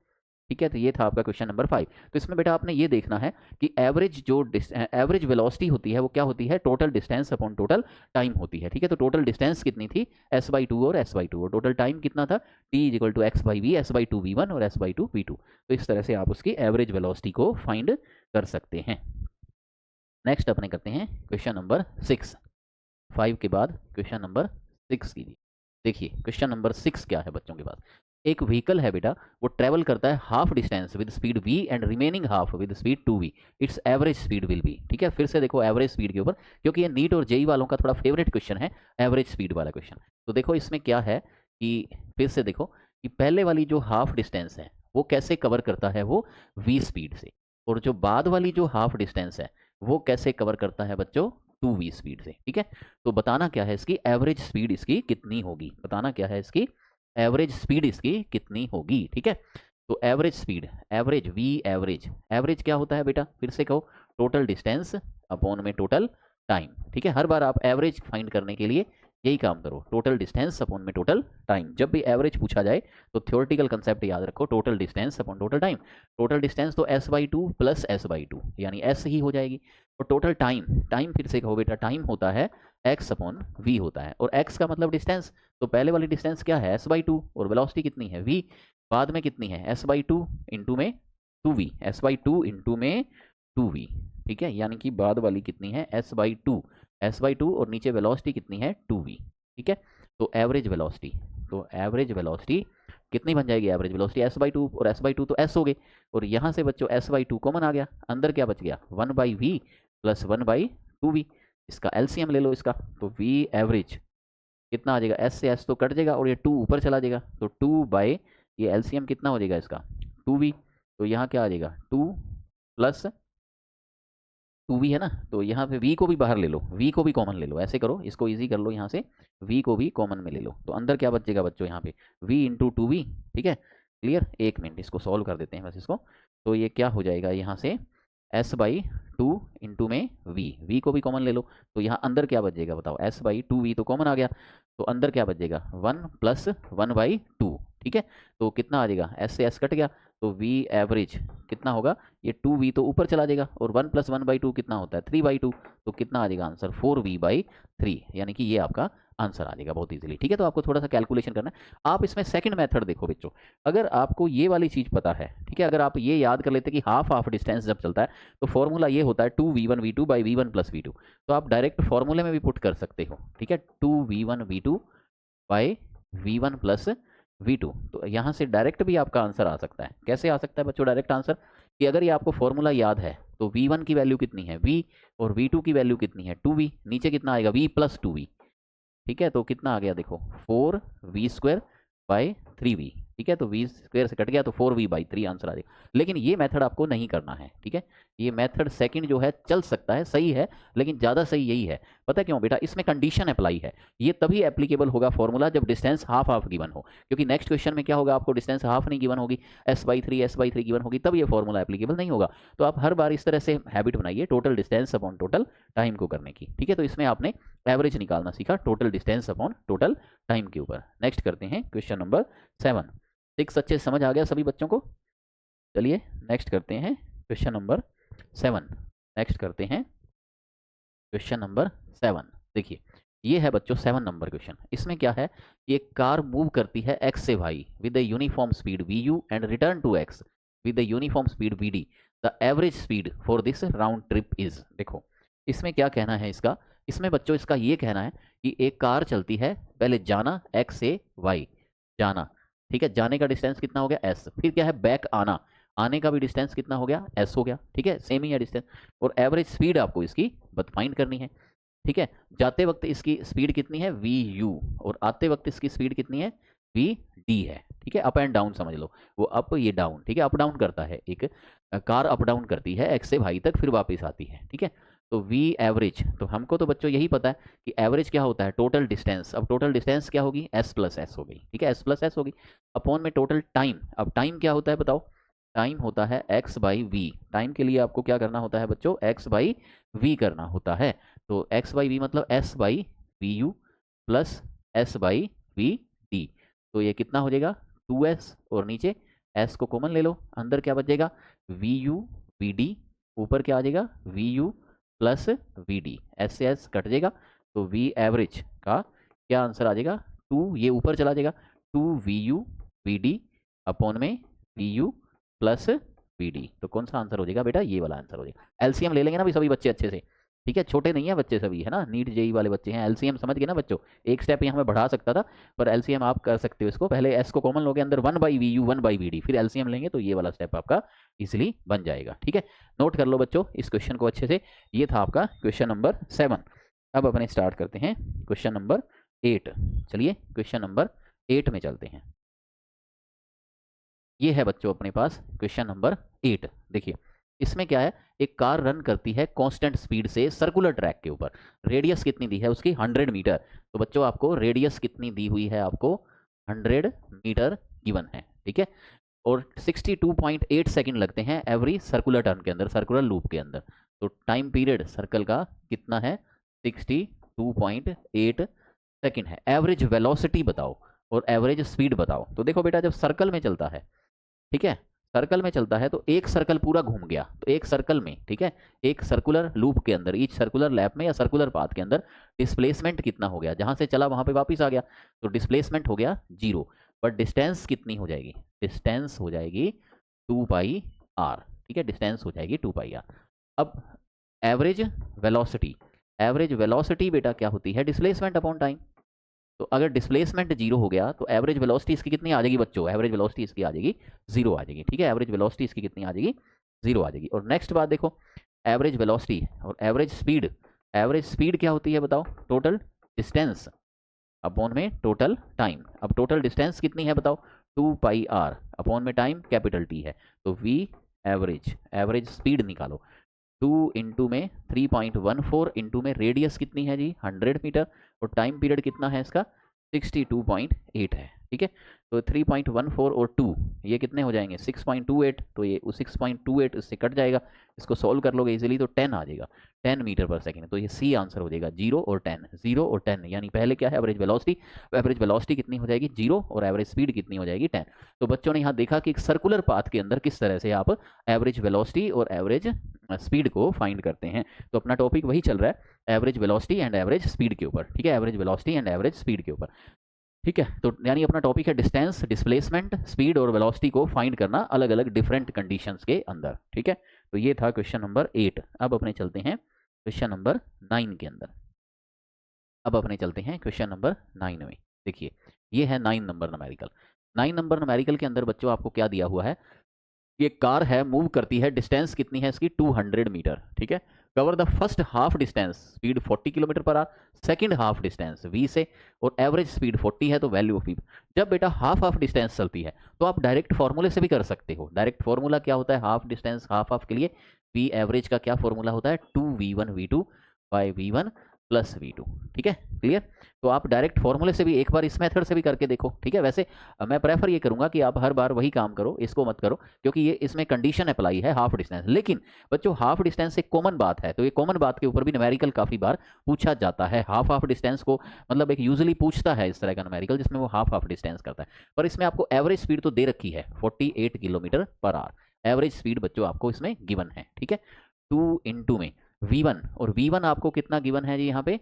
ठीक है। तो ये था आपका क्वेश्चन नंबर 5। तो इसमें बेटा आपने ये देखना है कि एवरेज वेलोसिटी होती है वो क्या होती है, total distance upon total time होती है, ठीक है। तो टोटल डिस्टेंस कितनी थी s/2 और s/2, और टोटल टाइम कितना था t = x/v, s/2v1 और s/2v2। तो इस तरह से आप उसकी एवरेज वेलोसिटी को फाइंड कर सकते हैं। नेक्स्ट अपने करते हैं क्वेश्चन नंबर 6, 5 के बाद क्वेश्चन नंबर 6 कीजिए। देखिए क्वेश्चन नंबर 6 क्या है बच्चों के पास, एक व्हीकल है बेटा, वो ट्रेवल करता है half distance with speed v and remaining half with speed 2v, it's average speed will be, ठीक है। फिर से देखो एवरेज स्पीड के ऊपर, क्योंकि ये नीट और जेई वालों का थोड़ा फेवरेट क्वेश्चन है एवरेज स्पीड वाला क्वेश्चन। तो देखो इसमें क्या है कि फिर से देखो कि पहले वाली जो हाफ डिस्टेंस है वो कैसे कवर करता है, वो v स्पीड से, और जो बाद वाली जो हाफ डिस्टेंस है वो कैसे कवर करता है बच्चों 2v स्पीड से, ठीक है। तो बताना क्या है इसकी एवरेज स्पीड इसकी कितनी होगी, बताना क्या है इसकी एवरेज स्पीड इसकी कितनी होगी, ठीक है। तो average speed, average v average, average क्या होता है बेटा फिर से कहो, टोटल डिस्टेंस अपॉन में टोटल टाइम, ठीक है। हर बार आप एवरेज फाइंड करने के लिए यही काम करो, टोटल डिस्टेंस अपॉन में टोटल टाइम। जब भी एवरेज पूछा जाए तो थ्योरेटिकल कंसेप्ट याद रखो, total distance upon total time. Total distance तो s/2 प्लस s/2 यानी s ही हो जाएगी, और टोटल टाइम, टाइम फिर से कहो बेटा टाइम होता है x अपॉन v होता है, और x का मतलब डिस्टेंस, तो पहले वाली डिस्टेंस क्या है s/2 और वेलोसिटी कितनी है v, बाद में कितनी है s/2 इंटू में 2v, s/2 इंटू में 2v, ठीक है, यानी कि बाद वाली कितनी है s/2 और नीचे वेलोसिटी कितनी है 2v, ठीक है। तो एवरेज वेलोसिटी, तो एवरेज वेलोसिटी कितनी बन जाएगी, एवरेज वेलोसिटी s/2 और s/2 तो s हो गए, और यहाँ से बच्चों s/2 कॉमन आ गया, अंदर क्या बच गया 1/v प्लस 1/2v, इसका एलसीएम ले लो इसका, तो v एवरेज कितना आ जाएगा, s से s तो कट जाएगा और ये 2 ऊपर चला जाएगा, तो 2 बाई ये एलसीएम कितना हो जाएगा इसका 2v, तो यहाँ क्या आ जाएगा 2 प्लस 2v है ना, तो यहाँ पे v को भी बाहर ले लो, v को भी कॉमन ले लो, ऐसे करो इसको इजी कर लो, यहाँ से v को भी कॉमन में ले लो, तो अंदर क्या बचेगा बच्चों यहाँ पे v इंटू 2v, ठीक है। क्लियर, एक मिनट इसको सॉल्व कर देते हैं बस इसको, तो ये क्या हो जाएगा यहाँ से s/2 इंटू में v को भी कॉमन ले लो, तो यहाँ अंदर क्या बचेगा बताओ s/2v तो कॉमन आ गया, तो अंदर क्या बचेगा 1 प्लस 1/2, ठीक है। तो कितना आ जाएगा s से s कट गया, तो v एवरेज कितना होगा, ये 2v तो ऊपर चला जाएगा, और 1 प्लस 1/2 कितना होता है 3/2, तो कितना आ जाएगा आंसर 4v/3, यानी कि ये आपका आंसर आ जाएगा बहुत इजीली, ठीक है। तो आपको थोड़ा सा कैलकुलेशन करना है। आप इसमें सेकंड मेथड देखो बच्चों, अगर आपको ये वाली चीज़ पता है, ठीक है, अगर आप ये याद कर लेते कि हाफ डिस्टेंस जब चलता है तो फॉर्मूला ये होता है 2v1v2/v1 प्लस v2, तो आप डायरेक्ट फॉर्मूले में भी पुट कर सकते हो, ठीक है, 2v1v2/v1 प्लस v2, तो यहाँ से डायरेक्ट भी आपका आंसर आ सकता है। कैसे आ सकता है बच्चों डायरेक्ट आंसर, कि अगर ये आपको फॉर्मूला याद है तो v1 की वैल्यू कितनी है v, और v2 की वैल्यू कितनी है 2v, नीचे कितना आएगा v प्लस 2v, ठीक है, तो कितना आ गया देखो 4v²/3v, ठीक है, तो v² से कट गया तो 4v/3 आंसर आ जाएगा। लेकिन ये मेथड आपको नहीं करना है, ठीक है, ये मेथड सेकंड जो है चल सकता है, सही है, लेकिन ज़्यादा सही यही है। पता क्यों बेटा, इसमें कंडीशन अप्लाई है, ये तभी एप्लीकेबल होगा फॉर्मूला जब डिस्टेंस हाफ गिवन हो, क्योंकि नेक्स्ट क्वेश्चन में क्या होगा, आपको डिस्टेंस हाफ नहीं गिवन होगी, s/3 गिवन होगी, तब ये फॉर्मूला एप्लीकेबल नहीं होगा। तो आप हर बार इस तरह से हैबिट बनाइए total distance upon total time को करने की, ठीक है। तो इसमें आपने एवरेज निकालना सीखा total distance upon total time के ऊपर। नेक्स्ट करते हैं क्वेश्चन नंबर 7, 6 अच्छे समझ आ गया सभी बच्चों को। चलिए नेक्स्ट करते हैं क्वेश्चन नंबर 7, नेक्स्ट करते हैं क्वेश्चन नंबर 7। देखिए ये है बच्चों 7 नंबर क्वेश्चन, इसमें क्या है कि एक कार मूव करती है x से y with the uniform speed vu and return to x with the uniform speed vd, the average speed for this round trip is. देखो इसमें क्या कहना है इसका, इसमें बच्चों इसका ये कहना है कि एक कार चलती है, पहले जाना x से y, जाना, ठीक है, जाने का डिस्टेंस कितना हो गया s, फिर क्या है बैक आना, आने का भी डिस्टेंस कितना हो गया s हो गया, ठीक है, सेम ही है डिस्टेंस, और एवरेज स्पीड आपको इसकी फाइंड करनी है, ठीक है। जाते वक्त इसकी स्पीड कितनी है vu, और आते वक्त इसकी स्पीड कितनी है vd है, ठीक है, अप एंड डाउन समझ लो, वो अप ये डाउन, ठीक है, अप डाउन करता है, एक कार अप डाउन करती है x से y तक फिर वापस आती है, ठीक है। तो v एवरेज, तो हमको तो बच्चों यही पता है कि एवरेज क्या होता है टोटल डिस्टेंस, अब टोटल डिस्टेंस क्या होगी s प्लस एस हो गई, ठीक है, s प्लस एस होगी, अपॉन में टोटल टाइम, अब टाइम क्या होता है बताओ, टाइम होता है x बाई वी, टाइम के लिए आपको क्या करना होता है बच्चों x बाई वी करना होता है, तो x बाई वी मतलब s by V U plus s by V D, तो ये कितना हो जाएगा 2s, और नीचे s को कॉमन ले लो, अंदर क्या बचेगा वी यू वी डी, ऊपर क्या आ जाएगा V U plus V D, S से एस कट जाएगा, तो वी एवरेज का क्या आंसर आ जाएगा 2, ये ऊपर चला जाएगा 2 V U V D upon में V U plus V D, तो कौन सा आंसर हो जाएगा बेटा, ये वाला आंसर हो जाएगा। एलसीएम ले लेंगे ना भी सभी बच्चे अच्छे से, ठीक है, छोटे नहीं है बच्चे सभी, है ना, नीट जेई वाले बच्चे हैं, एलसीएम समझ गए ना बच्चों, एक स्टेप यहाँ मैं बढ़ा सकता था पर एलसीएम आप कर सकते हो इसको, पहले एस को कॉमन लोगे अंदर 1 by V U 1 by V D, फिर एलसीएम लेंगे तो ये वाला स्टेप आपका इजिली बन जाएगा, ठीक है। नोट कर लो बच्चों इस क्वेश्चन को अच्छे से, ये था आपका क्वेश्चन नंबर 7। अब अपने स्टार्ट करते हैं क्वेश्चन नंबर 8, चलिए क्वेश्चन नंबर 8 में चलते हैं। ये है बच्चों अपने पास क्वेश्चन नंबर 8, देखिए इसमें क्या है, एक कार रन करती है कांस्टेंट स्पीड से सर्कुलर ट्रैक के ऊपर, रेडियस कितनी दी है उसकी 100 मीटर, तो बच्चों आपको रेडियस कितनी दी हुई है, आपको 100 मीटर गिवन है, ठीक है, और 62.8 सेकंड लगते हैं एवरी सर्कुलर टर्न के अंदर, सर्कुलर लूप के अंदर, तो टाइम पीरियड सर्कल का कितना है 62.8 सेकंड है। एवरेज वेलोसिटी बताओ और एवरेज स्पीड बताओ, तो देखो बेटा जब सर्कल में चलता है, ठीक है, सर्कल में चलता है तो एक सर्कल पूरा घूम गया, तो एक सर्कल में, ठीक है, एक सर्कुलर लूप के अंदर, ईच सर्कुलर लैप में या सर्कुलर पाथ के अंदर डिस्प्लेसमेंट कितना हो गया, जहां से चला वहां पे वापस आ गया, तो डिस्प्लेसमेंट हो गया 0, पर डिस्टेंस कितनी हो जाएगी, डिस्टेंस हो जाएगी 2 पाई आर, ठीक है, डिस्टेंस हो जाएगी 2 पाई आर। अब एवरेज वेलोसिटी, एवरेज वेलोसिटी बेटा क्या होती है डिस्प्लेसमेंट अपॉन टाइम, तो अगर डिस्प्लेसमेंट 0 हो गया तो एवरेज वेलोसिटी इसकी कितनी आ जाएगी बच्चों, एवरेज वेलोसिटी इसकी आ जाएगी 0 आ जाएगी, ठीक है, एवरेज वेलोसिटी इसकी कितनी आ जाएगी 0 आ जाएगी। और नेक्स्ट बात देखो, एवरेज वेलोसिटी और एवरेज स्पीड, एवरेज स्पीड क्या होती है बताओ, टोटल डिस्टेंस अपॉन में टोटल टाइम, अब टोटल डिस्टेंस कितनी है बताओ 2 पाई आर अपॉन में टाइम कैपिटल टी है, तो वी एवरेज, एवरेज स्पीड निकालो 2 इंटू में 3.14 इंटू में रेडियस कितनी है जी 100 मीटर, और टाइम पीरियड कितना है इसका 62.8 है, ठीक है, तो 3.14 और 2 ये कितने हो जाएंगे 6.28, तो ये 6.28 इससे कट जाएगा, इसको सॉल्व कर लोगे इजीली तो 10 आ जाएगा, 10 मीटर पर सेकंड, तो ये सी आंसर हो जाएगा 0 और 10, 0 और 10, यानी पहले क्या है एवरेज वेलोसिटी, एवरेज वेलोसिटी कितनी हो जाएगी 0 और एवरेज स्पीड कितनी हो जाएगी 10। तो बच्चों ने यहाँ देखा कि एक सर्कुलर पाथ के अंदर किस तरह से आप एवरेज वेलोसिटी और एवरेज स्पीड को फाइंड करते हैं, तो अपना टॉपिक वही चल रहा है average velocity and average speed के ऊपर, ठीक है, average velocity and average speed के ऊपर, ठीक है, तो यानी अपना टॉपिक है डिस्टेंस, डिस्प्लेसमेंट, स्पीड और वेलोसिटी को फाइंड करना अलग अलग डिफरेंट कंडीशंस के अंदर, ठीक है, तो ये था क्वेश्चन नंबर 8। अब अपने चलते हैं क्वेश्चन नंबर 9 के अंदर, अब अपने चलते हैं क्वेश्चन नंबर 9 में, देखिए ये है 9 नंबर न्यूमेरिकल, 9 नंबर न्यूमेरिकल के अंदर बच्चों आपको क्या दिया हुआ है, ये कार है मूव करती है, डिस्टेंस कितनी है इसकी 200 मीटर, ठीक है, cover the first half distance speed 40 kilometre per hour, second half distance v से, और एवरेज स्पीड 40 है तो वैल्यू ऑफ v। जब बेटा हाफ डिस्टेंस चलती है तो आप डायरेक्ट फॉर्मूले से भी कर सकते हो, डायरेक्ट फॉर्मूला क्या होता है हाफ डिस्टेंस हाफ के लिए, v एवरेज का क्या फॉर्मूला होता है 2v1 v2 by v1 plus v2, ठीक है, क्लियर, तो आप डायरेक्ट फॉर्मूले से भी एक बार इस मेथड से भी करके देखो, ठीक है, वैसे मैं प्रेफर ये करूंगा कि आप हर बार वही काम करो, इसको मत करो, क्योंकि ये इसमें कंडीशन अप्लाई है हाफ डिस्टेंस, लेकिन बच्चों हाफ डिस्टेंस एक कॉमन बात है, तो ये कॉमन बात के ऊपर भी न्यूमेरिकल काफी बार पूछा जाता है, हाफ डिस्टेंस को मतलब एक यूजुअली पूछता है इस तरह का न्यूमेरिकल जिसमें वो हाफ डिस्टेंस करता है, पर इसमें आपको एवरेज स्पीड तो दे रखी है 48 kilometre per hour, average speed बच्चों आपको इसमें गिवन है, ठीक है, 2 इंटू में v1, और v1 आपको कितना गिवन है जी यहाँ पे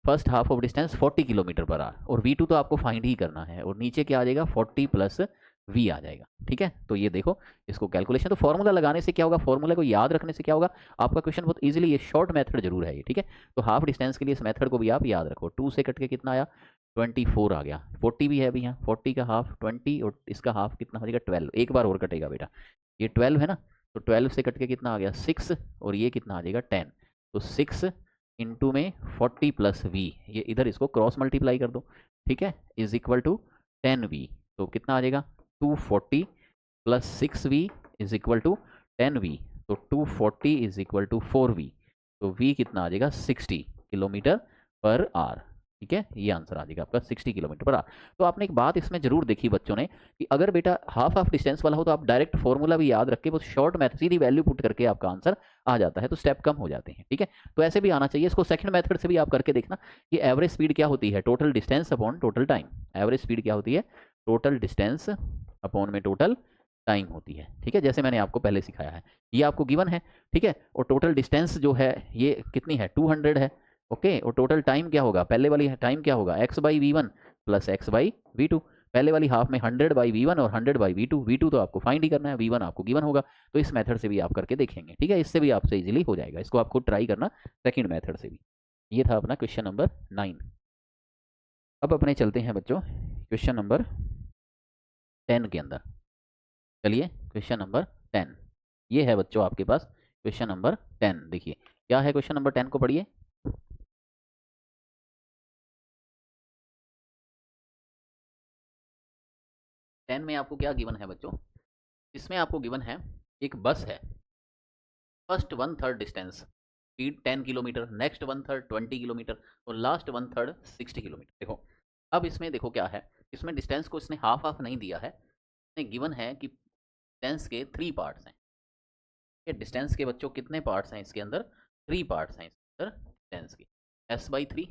first half of distance 40 kilometre per hour, और v2 तो आपको फाइंड ही करना है, और नीचे क्या आ जाएगा 40 प्लस v आ जाएगा। ठीक है, तो ये देखो इसको कैलकुलेशन, तो फॉर्मूला लगाने से क्या होगा, फॉर्मूला को याद रखने से क्या होगा, आपका क्वेश्चन बहुत इजीली, ये शॉर्ट मेथड जरूर है ये। ठीक है, तो हाफ डिस्टेंस के लिए इस मेथड को भी आप याद रखो। 2 से कट के कितना आया, 24 आ गया। 40 भी है अभी यहाँ, 40 का हाफ 20 और इसका हाफ कितना हो जाएगा 12, एक बार और कटेगा बेटा, ये 12 है ना, तो 12 से कट के कितना आ गया 6, और ये कितना आ जाएगा 10, तो 6 इंटू में 40 प्लस वी, ये इधर इसको क्रॉस मल्टीप्लाई कर दो। ठीक है, इज इक्वल टू 10v, तो कितना आ जाएगा 240 plus 6v is equal to 10v, तो 240 इज इक्वल टू 4v, तो v कितना आ जाएगा 60 किलोमीटर पर आवर। ठीक है, ये आंसर आ जाएगा आपका 60 किलोमीटर पर आवर। तो आपने एक बात इसमें जरूर देखी बच्चों ने कि अगर बेटा हाफ हाफ डिस्टेंस वाला हो तो आप डायरेक्ट फॉर्मूला भी याद रख के, वो शॉर्ट मेथड सीधी वैल्यू पुट करके आपका आंसर आ जाता है, तो स्टेप कम हो जाते हैं। ठीक है, तो ऐसे भी आना चाहिए। इसको सेकंड मेथड से भी आप करके देखना कि एवरेज स्पीड क्या होती है, total distance upon total time. Average speed क्या होती है, टोटल डिस्टेंस अपॉन में टोटल टाइम होती है। ठीक है, जैसे मैंने आपको पहले सिखाया है, ये आपको गिवन है। ठीक है, और टोटल डिस्टेंस जो है ये कितनी है 200 है। ओके, और टोटल टाइम क्या होगा, पहले वाली टाइम क्या होगा x by V one plus X by V two, पहले वाली हाफ में 100 बाई वी वन और 100 by V two, V two तो आपको फाइंड ही करना है, वी वन आपको गिवन होगा। तो इस मेथड से भी आप करके देखेंगे। ठीक है, इससे भी आपसे इजीली हो जाएगा, इसको आप खुद ट्राई करना सेकंड मेथड से भी। ये था अपना क्वेश्चन नंबर 9। अब अपने चलते हैं बच्चों क्वेश्चन नंबर 10 के अंदर। चलिए क्वेश्चन नंबर 10, ये है बच्चों आपके पास क्वेश्चन नंबर 10। देखिए क्या है क्वेश्चन नंबर 10 को पढ़िए। 10 में आपको क्या गिवन है बच्चों, इसमें आपको गिवन है एक बस है, first 1/3 distance, speed 10 kilometre, next 1/3 20 kilometre और लास्ट 1/3 60 किलोमीटर। देखो अब इसमें देखो क्या है, इसमें डिस्टेंस को इसने हाफ हाफ नहीं दिया है, इसने गिवन है कि डिस्टेंस के 3 पार्ट्स हैं। ये डिस्टेंस के बच्चों कितने पार्ट्स हैं इसके अंदर, 3 पार्ट्स हैं इसके अंदर डिस्टेंस के, s/3,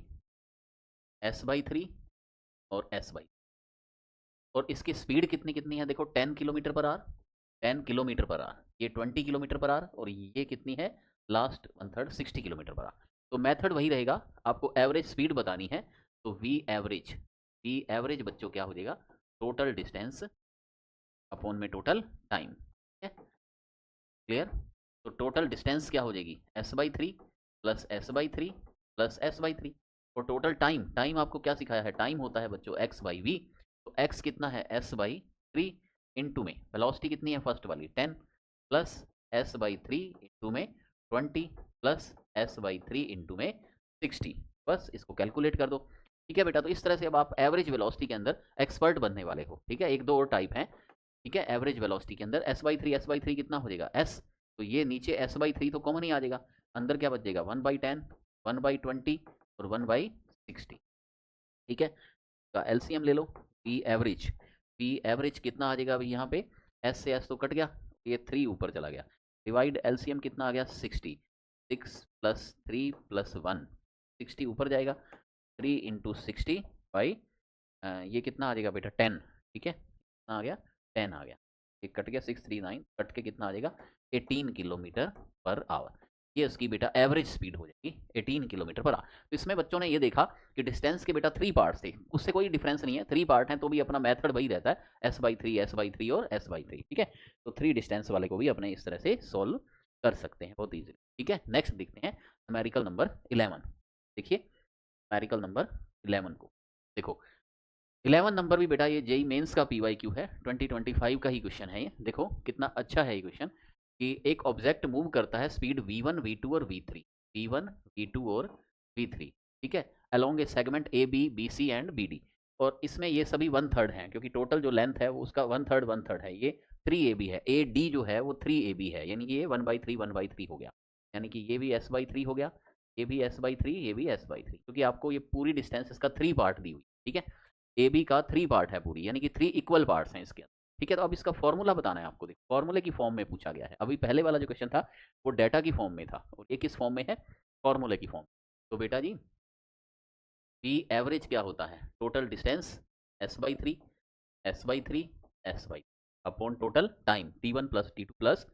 s/3 और s/, और इसकी स्पीड कितनी कितनी है, देखो 10 kilometre per hour, 10 kilometre per hour, ये 20 किलोमीटर पर आवर, और ये कितनी है लास्ट 1/3 60 किलोमीटर पर आवर। तो मेथड वही रहेगा, आपको एवरेज स्पीड बतानी है, तो वी एवरेज बच्चों क्या हो जाएगा, टोटल डिस्टेंस अपॉन में टोटल टाइम। ठीक है, क्लियर। तो टोटल डिस्टेंस क्या हो जाएगी s/3 plus s/3 plus s/3, और टोटल टाइम, टाइम आपको क्या सिखाया है, टाइम होता है बच्चों x/v, तो x कितना है s/3 इंटू में वेलोसिटी कितनी है फर्स्ट वाली 10 प्लस s/3 इंटू में 20 प्लस s/3 इंटू में 60, बस इसको कैलकुलेट कर दो। ठीक है बेटा, तो इस तरह से अब आप एवरेज वेलोसिटी के अंदर एक्सपर्ट बनने वाले हो। ठीक है, एक दो और टाइप हैं। ठीक है, एवरेज वेलोसिटी के अंदर s/3 कितना हो जाएगा s, तो ये नीचे s/3 तो कॉमन ही आ जाएगा, अंदर क्या बच जाएगा 1/10 1/20 और 1/60। ठीक है, का एलसीएम ले लो, पी एवरेज कितना आ जाएगा अभी यहाँ पे, एस से एस तो कट गया, ये 3 ऊपर चला गया, डिवाइड एलसीएम कितना आ गया 60, 6 प्लस 3 प्लस 1, 60 ऊपर जाएगा, 3 इंटू 60 बाई ये कितना आ जाएगा बेटा 10। ठीक है, कितना आ गया 10 आ गया, ये कट गया 639, कट के कितना आ जाएगा 18 किलोमीटर पर आवर। ये उसकी बेटा एवरेज स्पीड हो जाएगी 18 किलोमीटर पर आवर। तो इसमें बच्चों ने ये देखा कि डिस्टेंस के बेटा 3 पार्ट्स थे, उससे कोई डिफरेंस नहीं है, 3 पार्ट हैं तो भी अपना मेथड वही रहता है s/3 और s/3। ठीक है, तो 3 डिस्टेंस वाले को भी अपने इस तरह से सॉल्व कर सकते हैं बहुत ईजिली। ठीक है, नेक्स्ट देखते हैं न्यूमेरिकल नंबर 11। देखिए न्यूमेरिकल नंबर 11 को देखो, 11 नंबर भी बेटा ये जेई मेंस का पीवाईक्यू है, 2025 का ही क्वेश्चन है ये। देखो कितना अच्छा है ये क्वेश्चन कि एक ऑब्जेक्ट मूव करता है स्पीड v1 v2 और v3, v1 v2 और v3। ठीक है, along a segment A B B C and B D, और इसमें ये सभी 1/3 हैं क्योंकि टोटल जो लेंथ है वो उसका 1/3 है, ये 3ab है, ए डी जो है वो 3ab है, यानी कि ये 1/3 हो गया, यानी कि ये भी s/3 हो गया, ये भी s/3, ये भी s/3, क्योंकि आपको ये पूरी डिस्टेंस इसका 3 पार्ट दी हुई। ठीक है, ए बी का 3 पार्ट है पूरी, यानी कि 3 इक्वल पार्ट्स हैं इसके अंदर। ठीक है, तो अब इसका फॉर्मूला बताना है आपको, देखो फॉर्मूले की फॉर्म में पूछा गया है, अभी पहले वाला जो क्वेश्चन था वो डाटा की फॉर्म में था, और ये किस फॉर्म में है, फॉर्मूले की फॉर्म। तो बेटा जी पी एवरेज क्या होता है, total distance s/3 s/3 s/, upon total time t1 plus t2 plus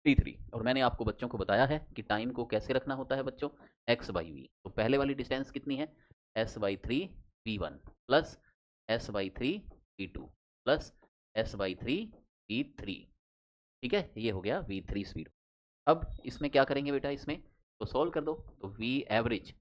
t3, और मैंने आपको बच्चों को बताया है कि टाइम को कैसे रखना होता है बच्चों x/v। तो पहले वाली डिस्टेंस कितनी है s/3 v1 plus s/3 v2 plus S/3 V3, ठीक है, ये हो गया V3 स्पीड। अब इसमें क्या करेंगे बेटा, इसमें तो सोल्व कर दो, तो V एवरेज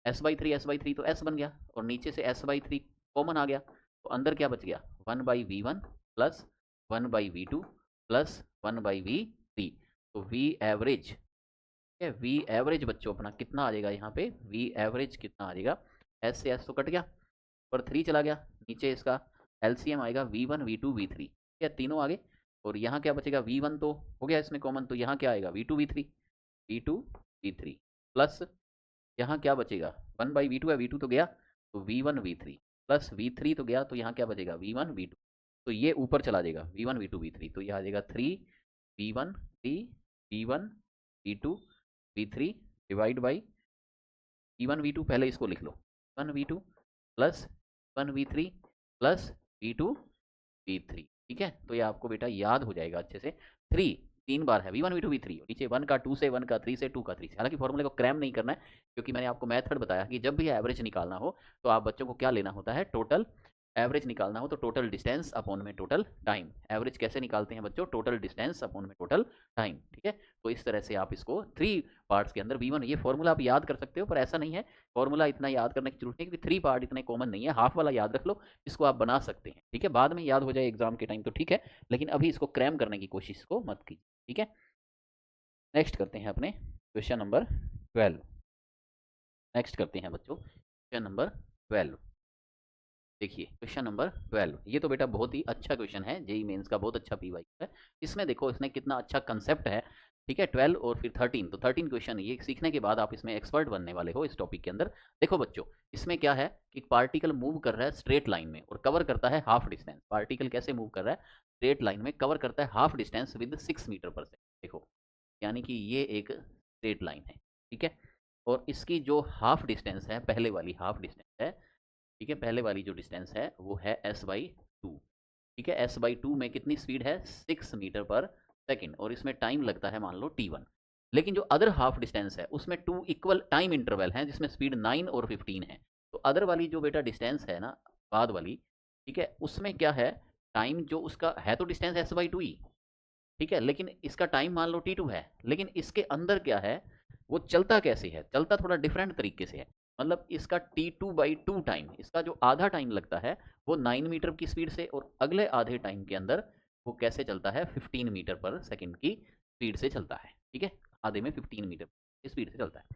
S/3 तो S बन गया, और नीचे से S/3 कॉमन आ गया, तो अंदर क्या बच गया, 1/V1 plus 1/V2 plus 1/V3, तो V एवरेज, है वी एवरेज बच्चों अपना कितना आ जाएगा, यहाँ पे वी एवरेज कितना आ जाएगा, एस से एस तो कट गया, पर 3 चला गया, नीचे इसका एलसीएम आएगा V1 V2 V3, क्या तीनों आगे, और यहाँ क्या बचेगा, V1 तो हो गया इसमें कॉमन, तो यहाँ क्या आएगा V2 V3 प्लस यहाँ क्या बचेगा, 1/V2 है, V2 तो गया, तो V1 V3 प्लस V3 तो गया, तो यहाँ क्या बचेगा V1 V2, तो ये ऊपर चला जाएगा V1 V2 V3, तो ये आ जाएगा 3 V1 V2 V3 divide by V1 V2, पहले इसको लिख लो, V1 V2 plus V1 V3 plus V2 V3, ठीक है, तो ये आपको बेटा याद हो जाएगा अच्छे से। 3 बार है V1 V2 V3, नीचे 1 का 2 से, 1 का 3 से, 2 का 3 से। हालांकि फॉर्मूले को क्रैम नहीं करना है, क्योंकि मैंने आपको मेथड बताया कि जब भी एवरेज निकालना हो तो आप बच्चों को क्या लेना होता है, टोटल एवरेज निकालना हो तो टोटल डिस्टेंस अपॉन में टोटल टाइम। एवरेज कैसे निकालते हैं बच्चों, टोटल डिस्टेंस अपॉन में टोटल टाइम, ठीक है। तो इस तरह से आप इसको 3 पार्ट्स के अंदर V1, ये फॉर्मूला आप याद कर सकते हो, पर ऐसा नहीं है, फॉर्मूला इतना याद करने की जरूरत नहीं, क्योंकि 3 पार्ट इतने कॉमन नहीं है, हाफ वाला याद रख लो, इसको आप बना सकते हैं, ठीक है, बाद में याद हो जाए एग्जाम के टाइम तो ठीक है, लेकिन अभी इसको क्रैम करने की कोशिश को मत कीजिए, ठीक है। नेक्स्ट करते हैं अपने क्वेश्चन नंबर 12। नेक्स्ट करते हैं बच्चों क्वेश्चन नंबर 12। देखिए क्वेश्चन नंबर 12, ये तो बेटा बहुत ही अच्छा क्वेश्चन है, जेई मेंस का बहुत अच्छा पीवाई है। इसमें देखो इसने कितना अच्छा कंसेप्ट है, ठीक है। 12 और फिर 13, तो 13 क्वेश्चन ये सीखने के बाद आप इसमें एक्सपर्ट बनने वाले हो इस टॉपिक के अंदर। देखो बच्चों, इसमें क्या है कि पार्टिकल मूव कर रहा है स्ट्रेट लाइन में और कवर करता है हाफ डिस्टेंस। पार्टिकल कैसे मूव कर रहा है, स्ट्रेट लाइन में कवर करता है हाफ डिस्टेंस विद 6 मीटर पर सेकंड। देखो यानी कि ये एक स्ट्रेट लाइन है, ठीक है, और इसकी जो हाफ डिस्टेंस है, पहले वाली हाफ डिस्टेंस है, ठीक है, पहले वाली जो डिस्टेंस है वो है S/2, ठीक है। S/2 में कितनी स्पीड है, 6 मीटर पर सेकंड, और इसमें टाइम लगता है मान लो T1। लेकिन जो अदर हाफ डिस्टेंस है उसमें 2 इक्वल टाइम इंटरवल हैं, जिसमें स्पीड 9 और 15 है। तो अदर वाली जो बेटा डिस्टेंस है ना, बाद वाली, ठीक है, उसमें क्या है, टाइम जो उसका है तो डिस्टेंस S/2 ही, ठीक है, लेकिन इसका टाइम मान लो T2 है, लेकिन इसके अंदर क्या है, वो चलता कैसे है, चलता थोड़ा डिफरेंट तरीके से है। मतलब इसका T2/2 टाइम, इसका जो आधा टाइम लगता है वो 9 मीटर की स्पीड से, और अगले आधे टाइम के अंदर वो कैसे चलता है, 15 मीटर पर सेकंड की स्पीड से चलता है, ठीक है, आधे में 15 मीटर की स्पीड से चलता है।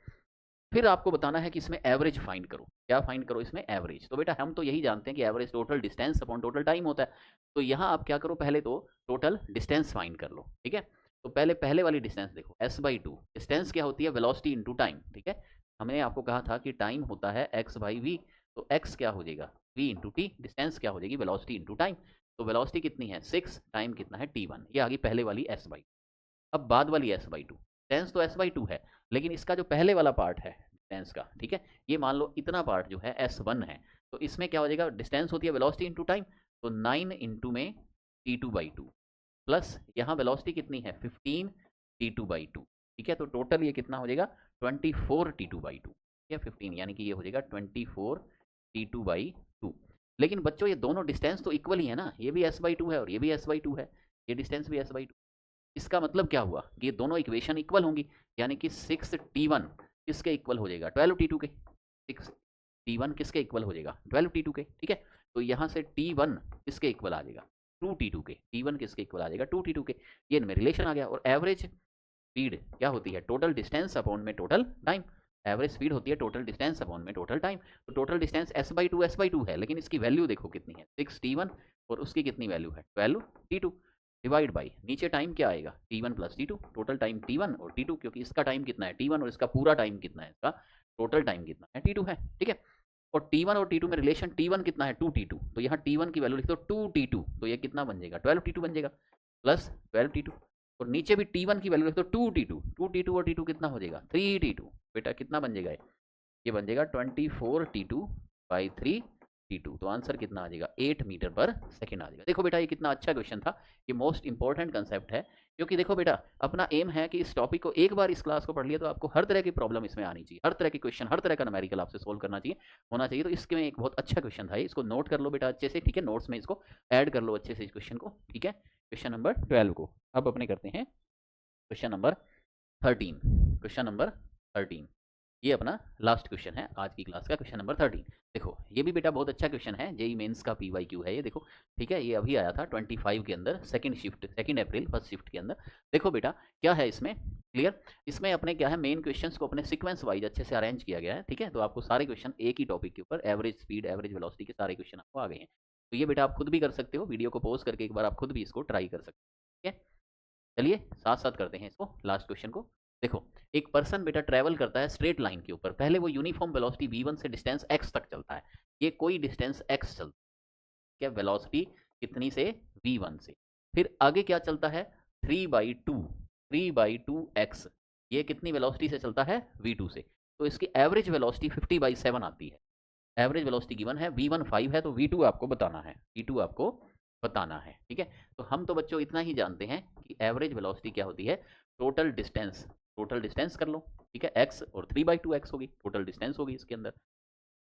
फिर आपको बताना है कि इसमें एवरेज फाइंड करो। क्या फाइंड करो इसमें, एवरेज। तो बेटा हम तो यही जानते हैं कि average total distance upon total time होता है। तो यहाँ आप क्या करो, पहले तो टोटल डिस्टेंस फाइंड कर लो, ठीक है। तो पहले वाली डिस्टेंस देखो, S/2 डिस्टेंस क्या होती है, वेलोसिटी इंटू टाइम, ठीक है। हमने आपको कहा था कि टाइम होता है x/v, तो x क्या हो जाएगा, v इंटू टी, डिस्टेंस क्या हो जाएगी, वेलोसिटी इंटू टाइम। तो वेलोसिटी कितनी है 6, टाइम कितना है T1, ये आ गई पहले वाली S/2। अब बाद वाली S/2, टेंस तो S/2 है, लेकिन इसका जो पहले वाला पार्ट है डिस्टेंस का, ठीक है, ये मान लो इतना पार्ट जो है S1 है, तो इसमें क्या हो जाएगा, डिस्टेंस होती है वेलोसिटी इंटू टाइम, तो 9 इंटू में T2/2 प्लस यहाँ वेलोसिटी कितनी है 15 T2/2, ठीक है, तो टोटल ये कितना हो जाएगा 24 T2/2, या 15, यानी कि ये हो जाएगा 24 T2/2। लेकिन बच्चों ये दोनों डिस्टेंस तो इक्वल ही है ना, ये भी S/2 है और ये भी S/2 है, ये डिस्टेंस भी S/2। इसका मतलब क्या हुआ कि ये दोनों इक्वेशन इक्वल होंगी, यानी कि 6T1 किसके इक्वल हो जाएगा, 12T2 के। 6T1 किसके इक्वल हो जाएगा, 12T2 के, ठीक है। तो यहाँ से T1 किसके इक्वल आ जाएगा, 2T2 के। T1 किसके इक्वल आ जाएगा, 2T2 के। ये इनमें रिलेशन आ गया। और एवरेज स्पीड क्या होती है, टोटल डिस्टेंस अपॉन में टोटल टाइम। एवरेज स्पीड होती है टोटल डिस्टेंस अपॉन में टोटल टाइम। तो टोटल डिस्टेंस S/2 है, लेकिन इसकी वैल्यू देखो कितनी है, 6T1, और उसकी कितनी वैल्यू है 12T2, डिवाइड बाई नीचे टाइम क्या आएगा T1 plus T2, total time T1 और T2, क्योंकि इसका टाइम कितना है T1 और इसका पूरा टाइम कितना है, इसका टोटल टाइम कितना है T2 है, ठीक है। और T1 और T2 में रिलेशन T1 कितना है 2T2, तो यहाँ T1 की वैल्यू लिख दो 2T2, तो ये कितना बन जाएगा 12T2 बन जाएगा, प्लस 12T2, और नीचे भी T1 की वैल्यू लिख दो 2T2, 2T2 और T2 कितना हो जाएगा 3T2, बेटा कितना बन जाएगा, ये बन जाएगा 24T2/3T2। तो आंसर कितना आ जाएगा 8 मीटर पर सेकंड आ जाएगा। देखो बेटा ये कितना अच्छा क्वेश्चन था, ये मोस्ट इंपॉर्टेंट कंसेप्ट है क्योंकि देखो बेटा, अपना एम है कि इस टॉपिक को एक बार इस क्लास को पढ़ लिया तो आपको हर तरह की प्रॉब्लम इसमें आनी चाहिए, हर तरह के क्वेश्चन, हर तरह का न्यूमेरिकल आपसे सोल्व करना चाहिए, होना चाहिए। तो इसके में एक बहुत अच्छा क्वेश्चन था, इसको नोट कर लो बेटा अच्छे से, ठीक है, नोट्स में इसको ऐड कर लो अच्छे से इस क्वेश्चन को, ठीक है, क्वेश्चन नंबर 12 को। अब अपने करते हैं क्वेश्चन नंबर 13, क्वेश्चन नंबर 13, ये अपना लास्ट क्वेश्चन है आज की क्लास का, क्वेश्चन नंबर 13। देखो ये भी बेटा बहुत अच्छा क्वेश्चन है, जेई मेंस का PYQ है ये, देखो ठीक है, ये अभी आया था 25 के अंदर, second shift, 2 April first shift के अंदर। देखो बेटा क्या है इसमें, क्लियर, इसमें अपने क्या है, मेन क्वेश्चंस को अपने सीक्वेंस वाइज अच्छे से अरेंज किया गया है, ठीक है। तो आपको सारे क्वेश्चन एक ही टॉपिक के ऊपर, एवरेज स्पीड, एवरेज वेलोसिटी के सारे क्वेश्चन आपको आ गए हैं। तो ये बेटा आप खुद भी कर सकते हो, वीडियो को पॉज करके एक बार आप खुद भी इसको ट्राई कर सकते हो, ठीक है। चलिए साथ साथ करते हैं इसको, लास्ट क्वेश्चन को। देखो एक पर्सन बेटा ट्रैवल करता है स्ट्रेट लाइन के ऊपर, पहले वो यूनिफॉर्म वेलोसिटी v1 से डिस्टेंस x तक चलता है, ये कोई डिस्टेंस x चलता है, क्या वेलोसिटी कितनी से, v1 से, फिर आगे क्या चलता है 3/2 x, ये कितनी वेलोसिटी से चलता है v2 से, तो इसकी एवरेज वेलोसिटी 50/7 आती है। एवरेज वेलोसिटी गिवन है, v1 5 है, तो v2 आपको बताना है, v2 आपको बताना है, ठीक है। तो हम तो बच्चों इतना ही जानते हैं कि एवरेज वेलोसिटी क्या होती है, टोटल डिस्टेंस, टोटल डिस्टेंस कर लो, ठीक है, x और 3/2 x होगी, टोटल डिस्टेंस होगी इसके अंदर,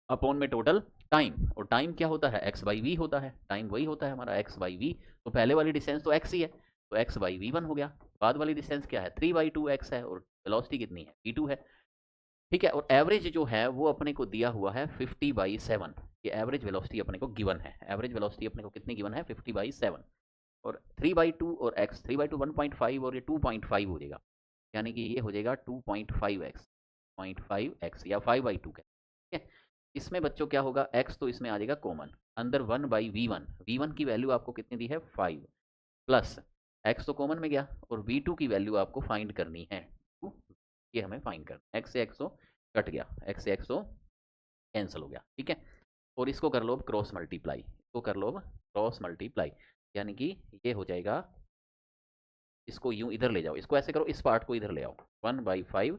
अपॉन में टोटल टाइम, और टाइम क्या होता है, x/v होता है, टाइम वही होता है हमारा x/v, तो पहले वाली डिस्टेंस तो x ही है, तो x/v1 हो गया, बाद वाली डिस्टेंस क्या है 3/2 x है, और वेलोसिटी कितनी है v2 है, ठीक है। और एवरेज जो है वो अपने को दिया हुआ है 50/7, ये एवरेज वेलोसिटी अपने को गिवन है, एवरेज वेलोसिटी अपने को कितनी गिवन है 50/7, और 3/2 और x, 3/2 1.5 और ये 2.5 हो जाएगा, यानी कि ये हो जाएगा 2.5x, 0.5x या 5/2 का, ठीक है। इसमें बच्चों क्या होगा, x तो इसमें आ जाएगा कॉमन, अंदर 1/v1, v1 की वैल्यू आपको कितनी दी है 5, प्लस x तो कॉमन में गया, और v2 की वैल्यू आपको फाइंड करनी है, ये हमें फाइंड करना, x से x तो कट गया, x से x तो कैंसिल हो गया, ठीक है। और इसको कर लो क्रॉस मल्टीप्लाई, इसको कर लो क्रॉस मल्टीप्लाई, यानी कि ये हो जाएगा, इसको यूं इधर ले जाओ, इसको ऐसे करो, इस पार्ट को इधर ले आओ, 1/5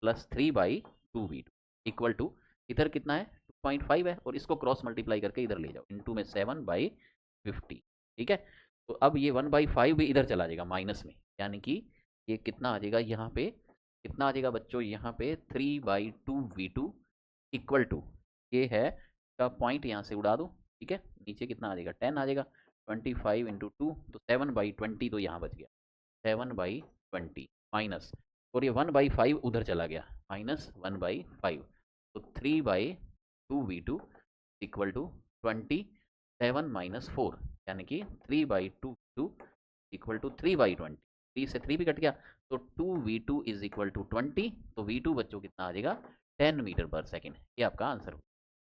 प्लस 3/2 v2 इक्वल टू, इधर कितना है 2.5 है, और इसको क्रॉस मल्टीप्लाई करके इधर ले जाओ, इनटू में 7/50, ठीक है। तो अब ये 1/5 भी इधर चला जाएगा माइनस में, यानी कि ये कितना आ जाएगा यहाँ पे, कितना आ जाएगा बच्चों यहाँ पे 3/2 v2 इक्वल टू, ये है का पॉइंट यहाँ से उड़ा दो, ठीक है, नीचे कितना आ जाएगा 10 आ जाएगा, 25 इंटू 2 तो 7/20, तो यहाँ बच गया 7/20 माइनस, और ये 1/5 उधर चला गया, माइनस 1/5, तो 3/2 v2 इक्वल टू 27 माइनस 4, यानी कि 3/2 v2 इक्वल टू 3/20, 3 से 3 भी कट गया, तो 2v2 इज इक्वल टू 20, तो v2 बच्चों कितना आ जाएगा 10 मीटर पर सेकेंड, ये आपका आंसर हो।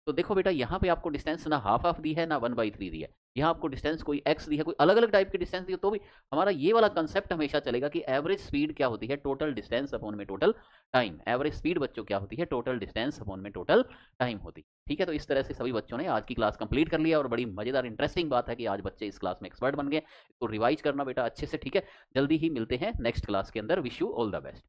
तो देखो बेटा यहाँ पे आपको डिस्टेंस ना हाफ हाफ दी है ना 1/3 दी है, यहाँ आपको डिस्टेंस कोई x दी है, कोई अलग अलग टाइप की डिस्टेंस दी है, तो भी हमारा ये वाला कंसेप्ट हमेशा चलेगा कि एवरेज स्पीड क्या होती है, टोटल डिस्टेंस अपॉन में टोटल टाइम, एवरेज स्पीड बच्चों क्या होती है, टोटल डिस्टेंस अपॉन में टोटल टाइम होती है, ठीक है। तो इस तरह से सभी बच्चों ने आज की क्लास कंप्लीट कर लिया, और बड़ी मजेदार इंटरेस्टिंग बात है कि आज बच्चे इस क्लास में एक्सपर्ट बन गए, तो रिवाइज करना बेटा अच्छे से, ठीक है। जल्दी ही मिलते हैं नेक्स्ट क्लास के अंदर, wish you all the best.